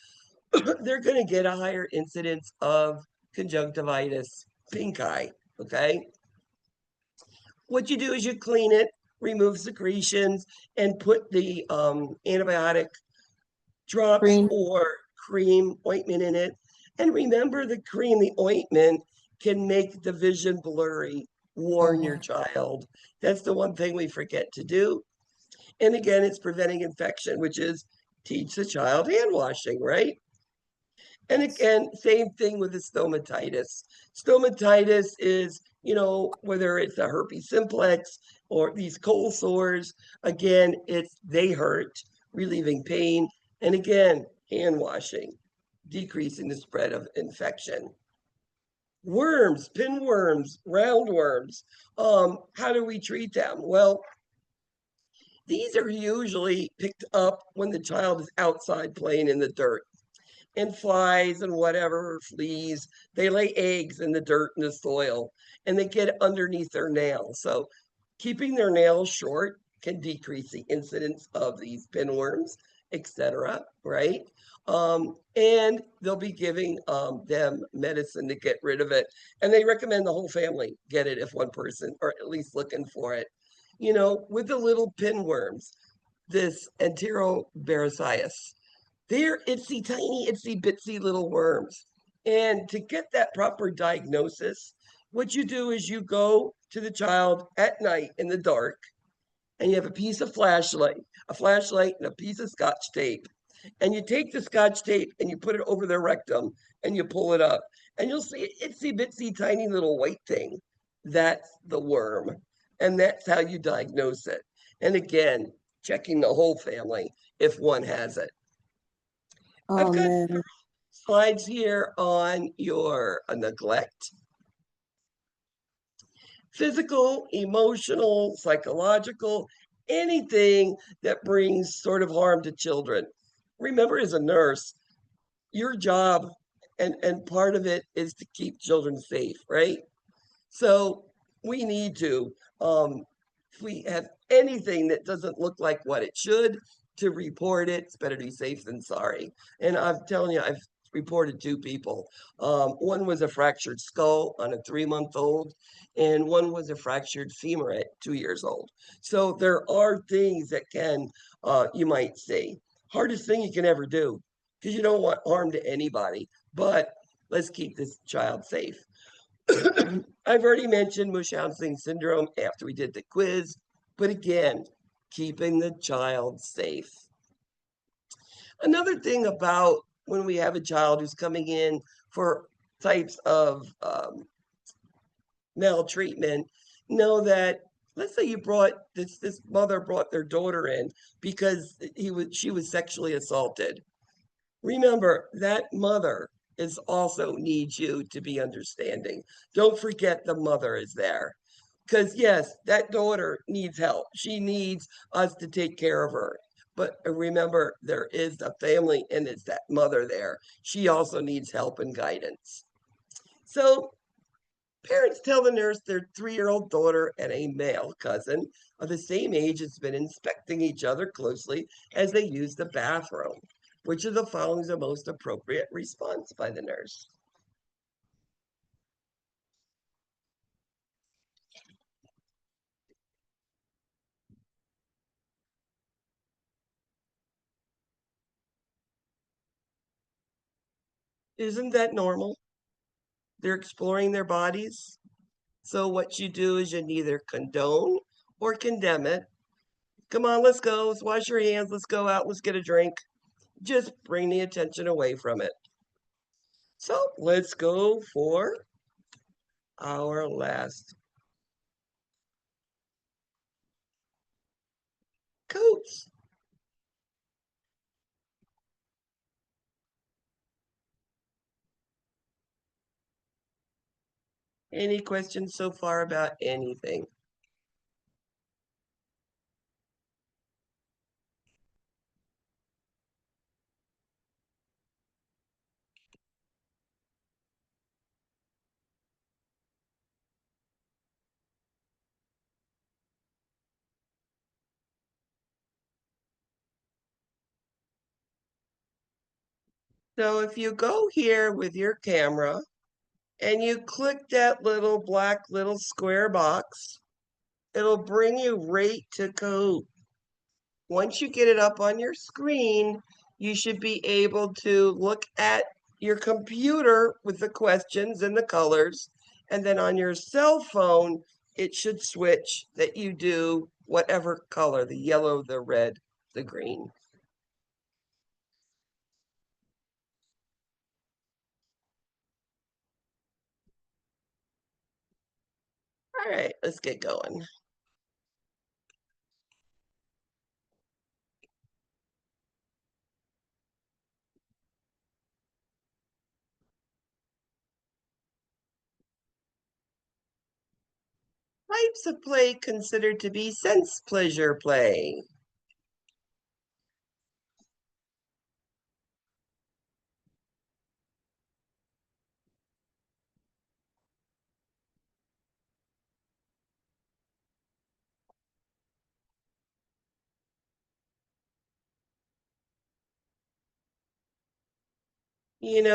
they're going to get a higher incidence of conjunctivitis, pink eye, okay? What you do is you clean it, remove secretions, and put the antibiotic drops or cream ointment in it. And remember, the cream, the ointment can make the vision blurry, warn your child. That's the one thing we forget to do. And again, it's preventing infection, which is teach the child hand washing, right? And again, same thing with the stomatitis. Stomatitis is, whether it's a herpes simplex or these cold sores, again, they hurt, relieving pain. And again, hand washing, decreasing the spread of infection. Worms, pinworms, roundworms. How do we treat them? Well, these are usually picked up when the child is outside playing in the dirt. And flies and whatever, fleas, they lay eggs in the dirt and the soil, and they get underneath their nails. So keeping their nails short can decrease the incidence of these pinworms, etc., right? And they'll be giving them medicine to get rid of it. And they recommend the whole family get it if one person, or at least looking for it. With the little pinworms, this Enterobaricius, they're itsy tiny, itsy bitsy little worms. And to get that proper diagnosis, what you do is you go to the child at night in the dark, and you have a piece of flashlight and a piece of Scotch tape. And you take the Scotch tape and you put it over their rectum and you pull it up. And you'll see an itsy bitsy tiny little white thing. That's the worm. And that's how you diagnose it. And again, checking the whole family if one has it. I've got slides here on your neglect. Physical, emotional, psychological, anything that brings sort of harm to children. Remember, as a nurse, your job and part of it is to keep children safe, right? So we need to if we have anything that doesn't look like what it should, to report it. It's better to be safe than sorry. And I'm telling you, I've reported two people. One was a fractured skull on a 3-month-old, and one was a fractured femur at 2 years old. So there are things that can, you might see. Hardest thing you can ever do, because you don't want harm to anybody, but let's keep this child safe. I've already mentioned Munchausen syndrome after we did the quiz, but again, keeping the child safe. Another thing about when we have a child who's coming in for types of maltreatment, know that, let's say you brought this mother brought their daughter in because she was sexually assaulted. Remember, that mother is also needs you to be understanding. Don't forget the mother is there. Because yes, that daughter needs help. She needs us to take care of her. But remember, there is a family and it's that mother there. She also needs help and guidance. So parents tell the nurse their 3-year-old daughter and a male cousin of the same age has been inspecting each other closely as they use the bathroom. Which of the following is the most appropriate response by the nurse? Isn't that normal? They're exploring their bodies. So what you do is you neither condone or condemn it. Come on, let's go. Let's wash your hands. Let's go out. Let's get a drink. Just bring the attention away from it. So let's go for our last coats. Any questions so far about anything? So if you go here with your camera and you click that little square box, it'll bring you right to Kahoot. Once you get it up on your screen, you should be able to look at your computer with the questions and the colors. And then on your cell phone, it should switch that you do whatever color, the yellow, the red, the green. All right, let's get going. Types of play considered to be sense pleasure play.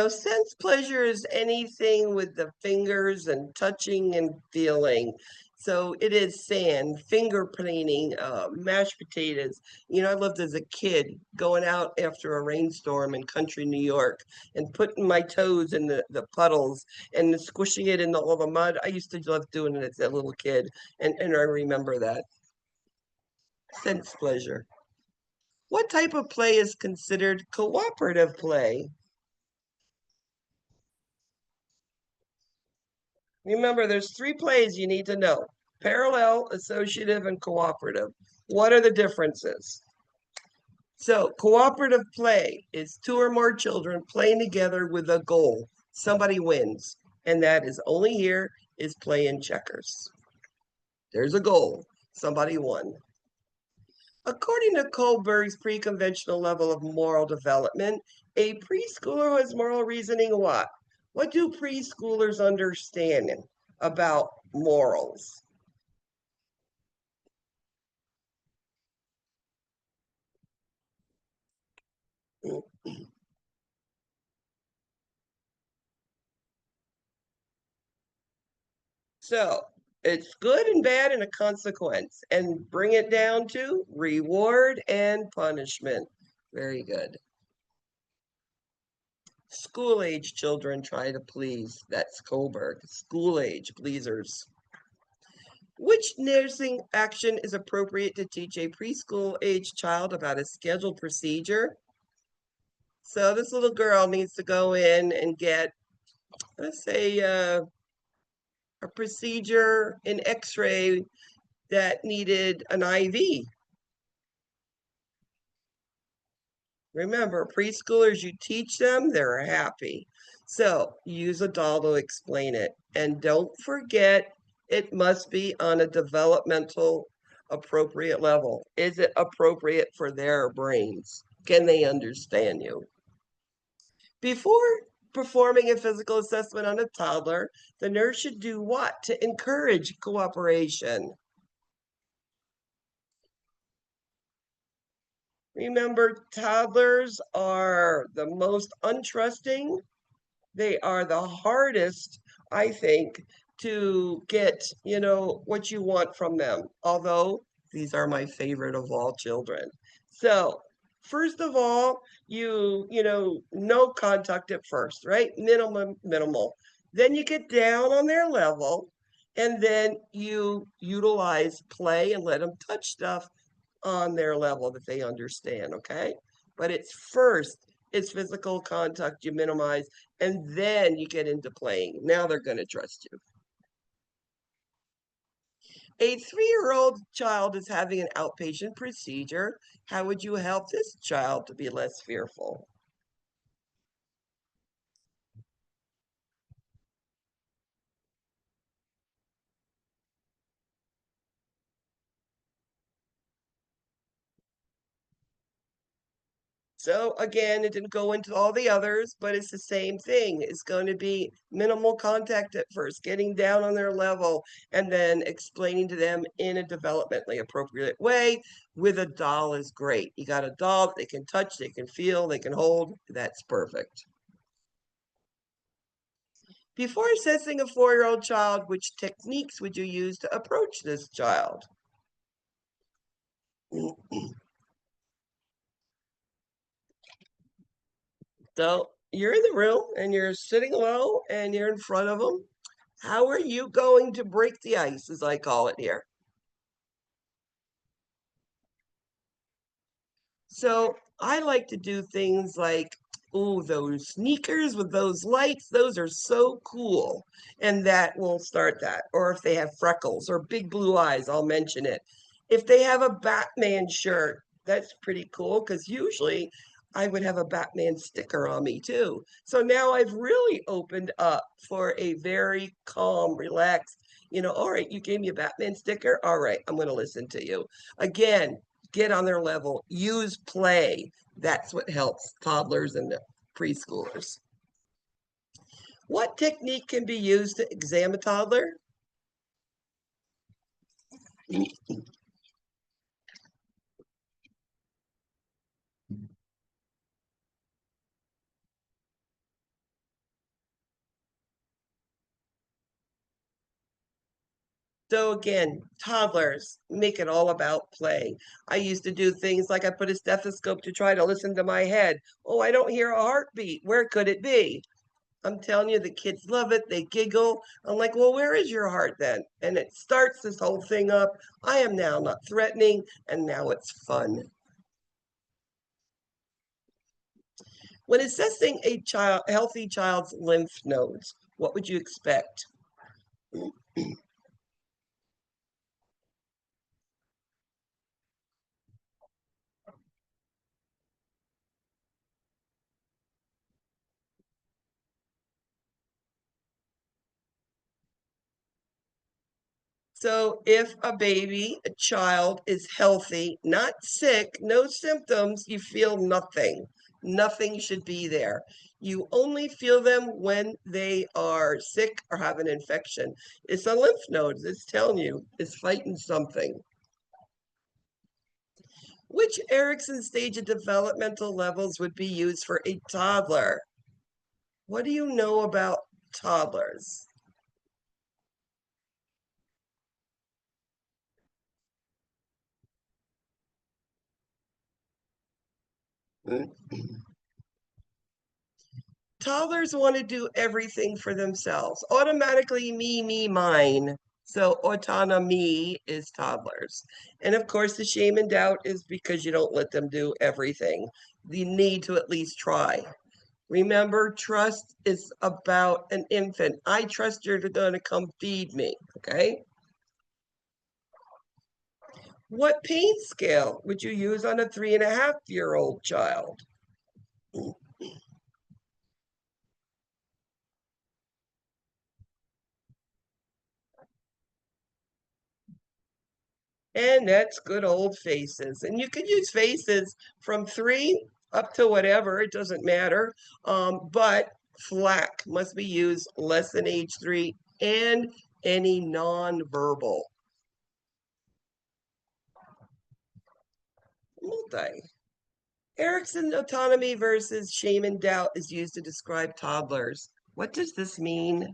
Sense pleasure is anything with the fingers and touching and feeling. So it is sand, finger painting, mashed potatoes. I lived as a kid going out after a rainstorm in country New York and putting my toes in the puddles and squishing it in all the mud. I used to love doing it as a little kid, and I remember that. Sense pleasure. What type of play is considered cooperative play? Remember, there's 3 plays you need to know: parallel, associative, and cooperative. What are the differences? So, cooperative play is 2 or more children playing together with a goal. Somebody wins, and that is only here is playing checkers. There's a goal. Somebody won. According to Kohlberg's pre-conventional level of moral development, a preschooler has moral reasoning what? What do preschoolers understand about morals? So it's good and bad and a consequence, and bring it down to reward and punishment. Very good. School age children try to please. That's Kohlberg. School age pleasers. Which nursing action is appropriate to teach a preschool age child about a scheduled procedure? So this little girl needs to go in and get, let's say, a procedure, an x-ray that needed an IV. Remember, preschoolers, you teach them, they're happy. So use a doll to explain it. And don't forget, it must be on a developmental appropriate level. Is it appropriate for their brains? Can they understand you? Before performing a physical assessment on a toddler, the nurse should do what to encourage cooperation? Remember, toddlers are the most untrusting. They are the hardest, I think, to get, what you want from them. Although these are my favorite of all children. So, first of all, no contact at first, right? Minimal. Then you get down on their level, and then you utilize play and let them touch stuff on their level that they understand, okay? But it's physical contact you minimize, and then you get into playing. Now they're going to trust you. A 3-year-old child is having an outpatient procedure. How would you help this child to be less fearful? So again, it didn't go into all the others, but it's the same thing. It's going to be minimal contact at first, getting down on their level, and then explaining to them in a developmentally appropriate way. With a doll is great. You got a doll they can touch, they can feel, they can hold. That's perfect. Before assessing a 4-year-old child, which techniques would you use to approach this child? So you're in the room and you're sitting low and you're in front of them. How are you going to break the ice, as I call it here? So I like to do things like, oh, those sneakers with those lights, those are so cool. And that will start that. Or if they have freckles or big blue eyes, I'll mention it. If they have a Batman shirt, that's pretty cool because usually I would have a Batman sticker on me too. So now I've really opened up for a very calm, relaxed, all right, you gave me a Batman sticker. All right, I'm going to listen to you. Again, get on their level, use play. That's what helps toddlers and preschoolers. What technique can be used to examine a toddler? So again, toddlers make it all about play. I used to do things like I put a stethoscope to try to listen to my head. Oh, I don't hear a heartbeat. Where could it be? I'm telling you, the kids love it. They giggle. I'm like, well, where is your heart then? And it starts this whole thing up. I am now not threatening, and now it's fun. When assessing a healthy child's lymph nodes, what would you expect? So if a child is healthy, not sick, no symptoms, you feel nothing. Nothing should be there. You only feel them when they are sick or have an infection. It's a lymph node. It's telling you it's fighting something. Which Erickson stage of developmental levels would be used for a toddler? What do you know about toddlers? Toddlers want to do everything for themselves. Automatically, me, mine. So autonomy is toddlers. And of course, the shame and doubt is because you don't let them do everything. You need to at least try. Remember, trust is about an infant. I trust you're going to come feed me. Okay. What pain scale would you use on a 3.5-year-old child? And that's good old faces. And you could use faces from 3 up to whatever, it doesn't matter. But FLAC must be used less than age 3 and any nonverbal. Multi. Erickson autonomy versus shame and doubt is used to describe toddlers. What does this mean?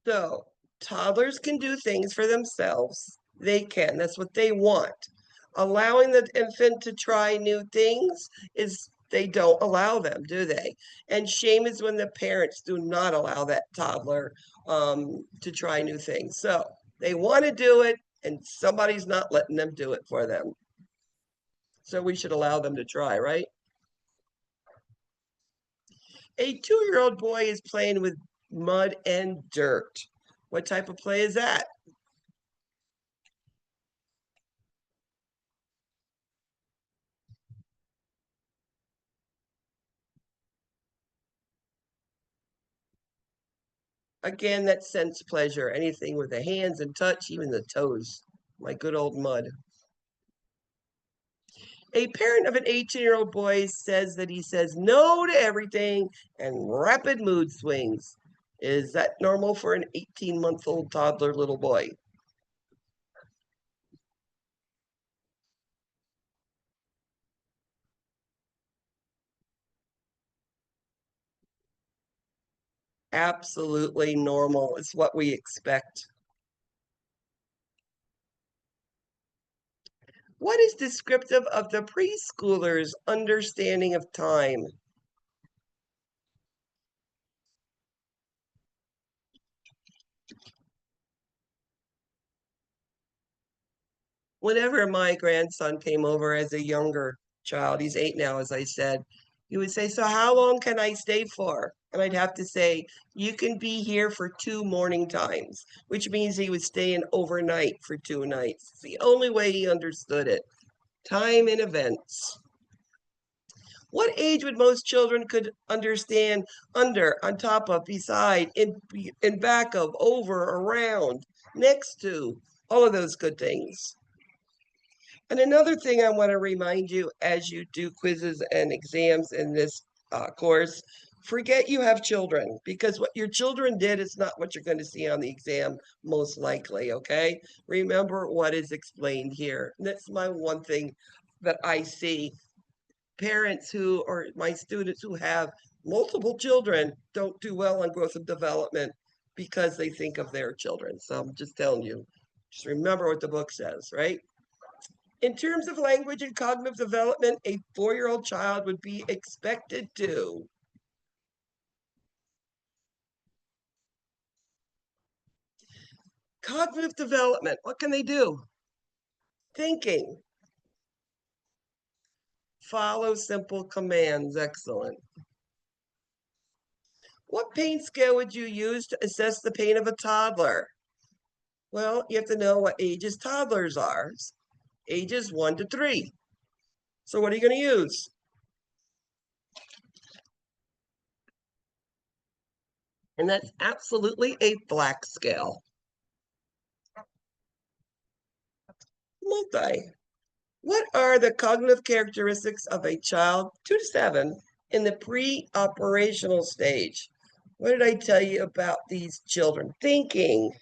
So, toddlers can do things for themselves. They can. That's what they want. Allowing the infant to try new things is they don't allow them, do they? And shame is when the parents do not allow that toddler to try new things. So they want to do it, and somebody's not letting them do it for them. So we should allow them to try, right? A 2-year-old boy is playing with mud and dirt. What type of play is that? Again, that sense pleasure, anything with the hands and touch, even the toes, my good old mud. A parent of an 18-year-old boy says that he says no to everything and rapid mood swings. Is that normal for an 18-month-old toddler little boy? Absolutely normal. It's what we expect. What is descriptive of the preschoolers' understanding of time? Whenever my grandson came over as a younger child, he's 8 now, as I said, he would say, "So how long can I stay for?" And I'd have to say, "You can be here for 2 morning times," which means he would stay in overnight for 2 nights. It's the only way he understood it. Time and events. What age would most children could understand under, on top of, beside, in back of, over, around, next to, all of those good things? And another thing I want to remind you as you do quizzes and exams in this course, forget you have children, because what your children did is not what you're going to see on the exam, most likely, okay? Remember what is explained here. And that's my one thing that I see. Parents who, or my students who have multiple children don't do well on growth and development because they think of their children. So I'm just telling you, just remember what the book says, right? In terms of language and cognitive development, a 4-year-old child would be expected to cognitive development. What can they do? Thinking, follow simple commands. Excellent. What pain scale would you use to assess the pain of a toddler? Well, you have to know what ages toddlers are. Ages 1 to 3. So what are you going to use? And that's absolutely a FLAC scale. Multi. What are the cognitive characteristics of a child 2 to 7 in the pre-operational stage? What did I tell you about these children? Thinking.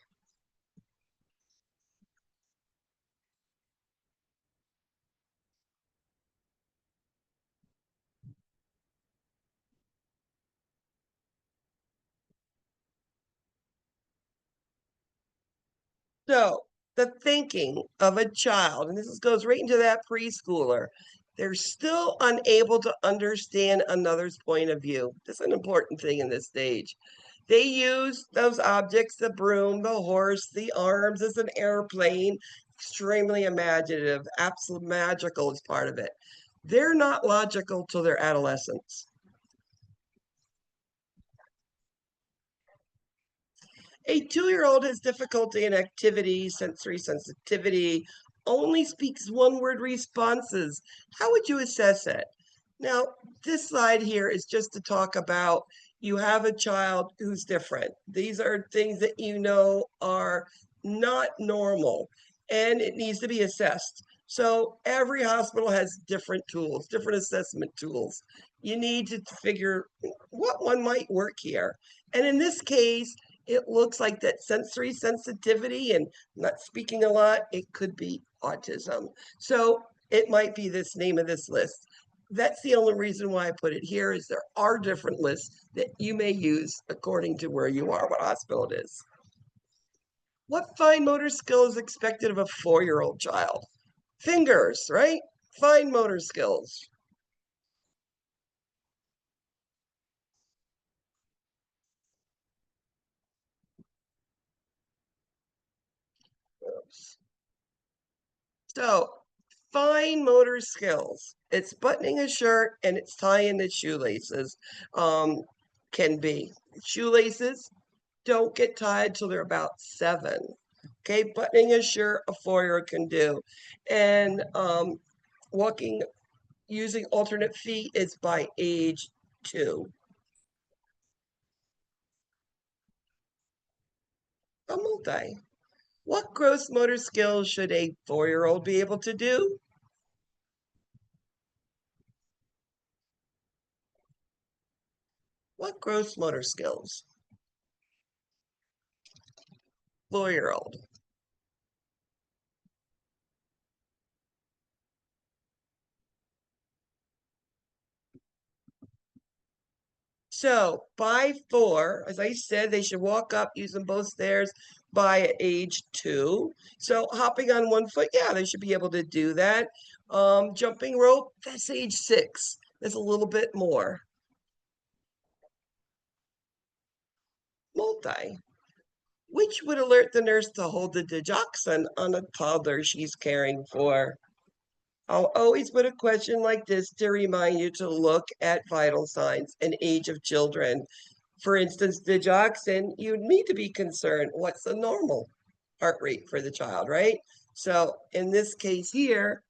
So the thinking of a child, and goes right into that preschooler, they're still unable to understand another's point of view. That's an important thing in this stage. They use those objects, the broom, the horse, the arms as an airplane, extremely imaginative, absolute magical is part of it. They're not logical till their adolescence. A 2-year-old has difficulty in activity, sensory sensitivity, only speaks one-word responses. How would you assess it? Now, this slide here is just to talk about you have a child who's different. These are things that you know are not normal, and it needs to be assessed. So every hospital has different tools, different assessment tools. You need to figure what one might work here. And in this case, it looks like that sensory sensitivity and not speaking a lot, it could be autism. So it might be this name of this list. That's the only reason why I put it here is there are different lists that you may use according to where you are, what hospital it is. What fine motor skill is expected of a 4-year-old child? Fingers, right? Fine motor skills. Oops. So fine motor skills. It's buttoning a shirt and it's tying the shoelaces. Can be. Shoelaces don't get tied till they're about 7. Okay, buttoning a shirt a 4-year-old can do. And walking using alternate feet is by age 2. A multi. What gross motor skills should a 4-year-old be able to do? What gross motor skills? 4-year-old. So by 4, as I said, they should walk up using both stairs by age 2. So hopping on 1 foot, yeah, they should be able to do that. Jumping rope, that's age 6. That's a little bit more. Multi. Which would alert the nurse to hold the digoxin on a toddler she's caring for? I'll always put a question like this to remind you to look at vital signs and age of children. For instance, digoxin, you need to be concerned. What's the normal heart rate for the child, right? So in this case here,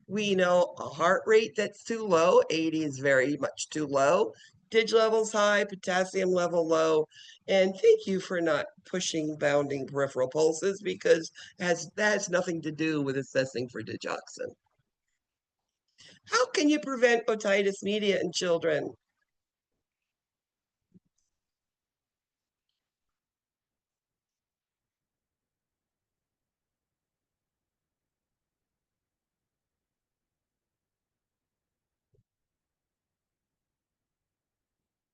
we know a heart rate that's too low, 80 is very much too low. Dig levels high, potassium level low. And thank you for not pushing bounding peripheral pulses because that has nothing to do with assessing for digoxin. How can you prevent otitis media in children?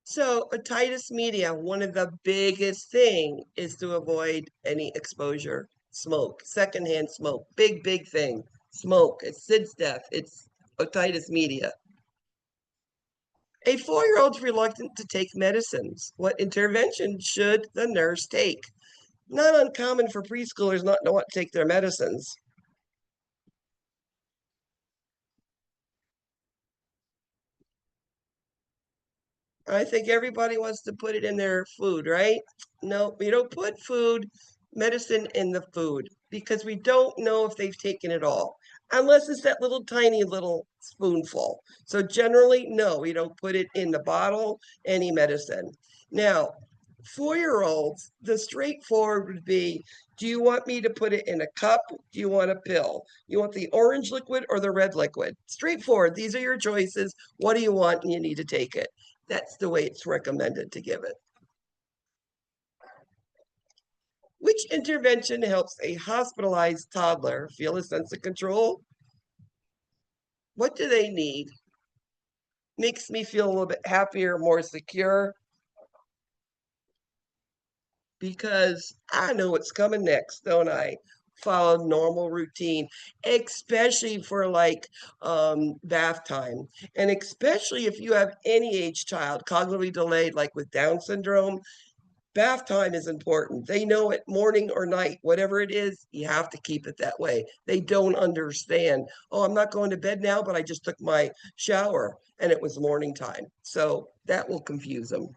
So otitis media, one of the biggest thing is to avoid any exposure. Smoke, secondhand smoke, big thing. Smoke, it's SIDS death, it's otitis media. A 4-year-old's reluctant to take medicines. What intervention should the nurse take? Not uncommon for preschoolers not to want to take their medicines. I think everybody wants to put it in their food, right? No, we don't put medicine in the food because we don't know if they've taken it all, unless it's that little tiny little spoonful. So generally, no, we don't put it in the bottle, any medicine. Now, 4-year-olds, the straightforward would be, do you want me to put it in a cup? Do you want a pill? You want the orange liquid or the red liquid? Straightforward. These are your choices. What do you want? And you need to take it. That's the way it's recommended to give it. Which intervention helps a hospitalized toddler feel a sense of control? What do they need? Makes me feel a little bit happier, more secure, because I know what's coming next, don't I? Follow normal routine, especially for like bath time. And especially if you have any age child, cognitively delayed, like with Down syndrome, bath time is important. They know it morning or night, whatever it is, you have to keep it that way. They don't understand. Oh, I'm not going to bed now, but I just took my shower and it was morning time. So that will confuse them.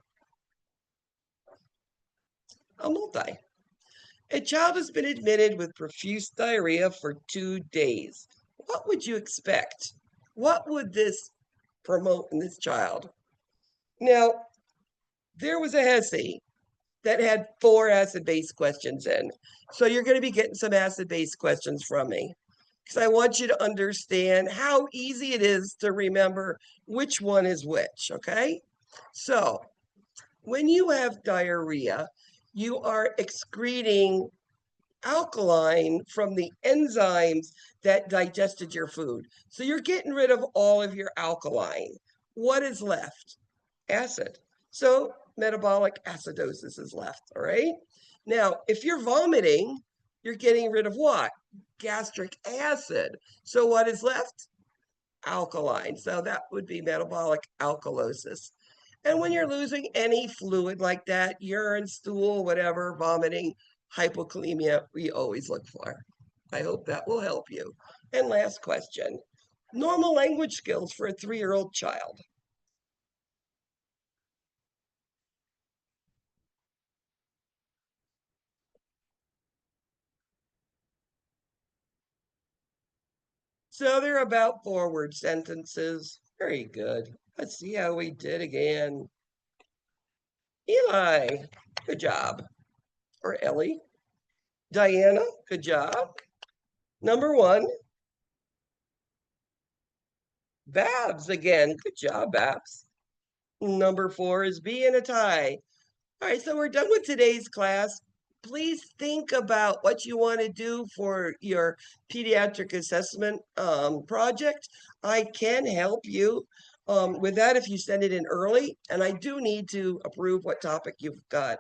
A multi. A child has been admitted with profuse diarrhea for 2 days. What would you expect? What would this promote in this child? Now, there was a HESI that had 4 acid-base questions in. So you're going to be getting some acid-base questions from me, because I want you to understand how easy it is to remember which one is which, okay? So when you have diarrhea, you are excreting alkaline from the enzymes that digested your food. So you're getting rid of all of your alkaline. What is left? Acid. So metabolic acidosis is left, all right? Now, if you're vomiting, you're getting rid of what? Gastric acid. So what is left? Alkaline. So that would be metabolic alkalosis. And when you're losing any fluid like that, urine, stool, whatever, vomiting, hypokalemia, we always look for. I hope that will help you. And last question, normal language skills for a 3-year-old child. So they're about forward sentences. Very good. Let's see how we did again. Eli, good job. Or Ellie. Diana, good job. Number 1. Babs again. Good job, Babs. Number 4 is B in a tie. All right, so we're done with today's class. Please think about what you want to do for your pediatric assessment project. I can help you with that if you send it in early, and I do need to approve what topic you've got.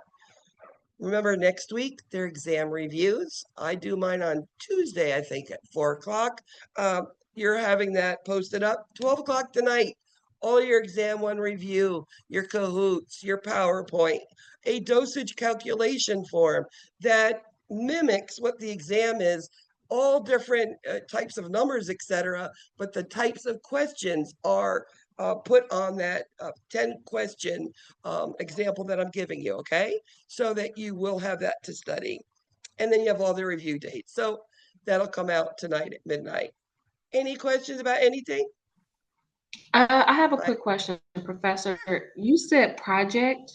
Remember, next week, they're exam reviews. I do mine on Tuesday, I think, at 4 o'clock. You're having that posted up 12 o'clock tonight. All your exam 1 review, your Kahoots, your PowerPoint, a dosage calculation form that mimics what the exam is, all different types of numbers, etc. But the types of questions are put on that 10-question example that I'm giving you, okay? So that you will have that to study. And then you have all the review dates. So that'll come out tonight at midnight. Any questions about anything? I have a quick question, Professor. You said project.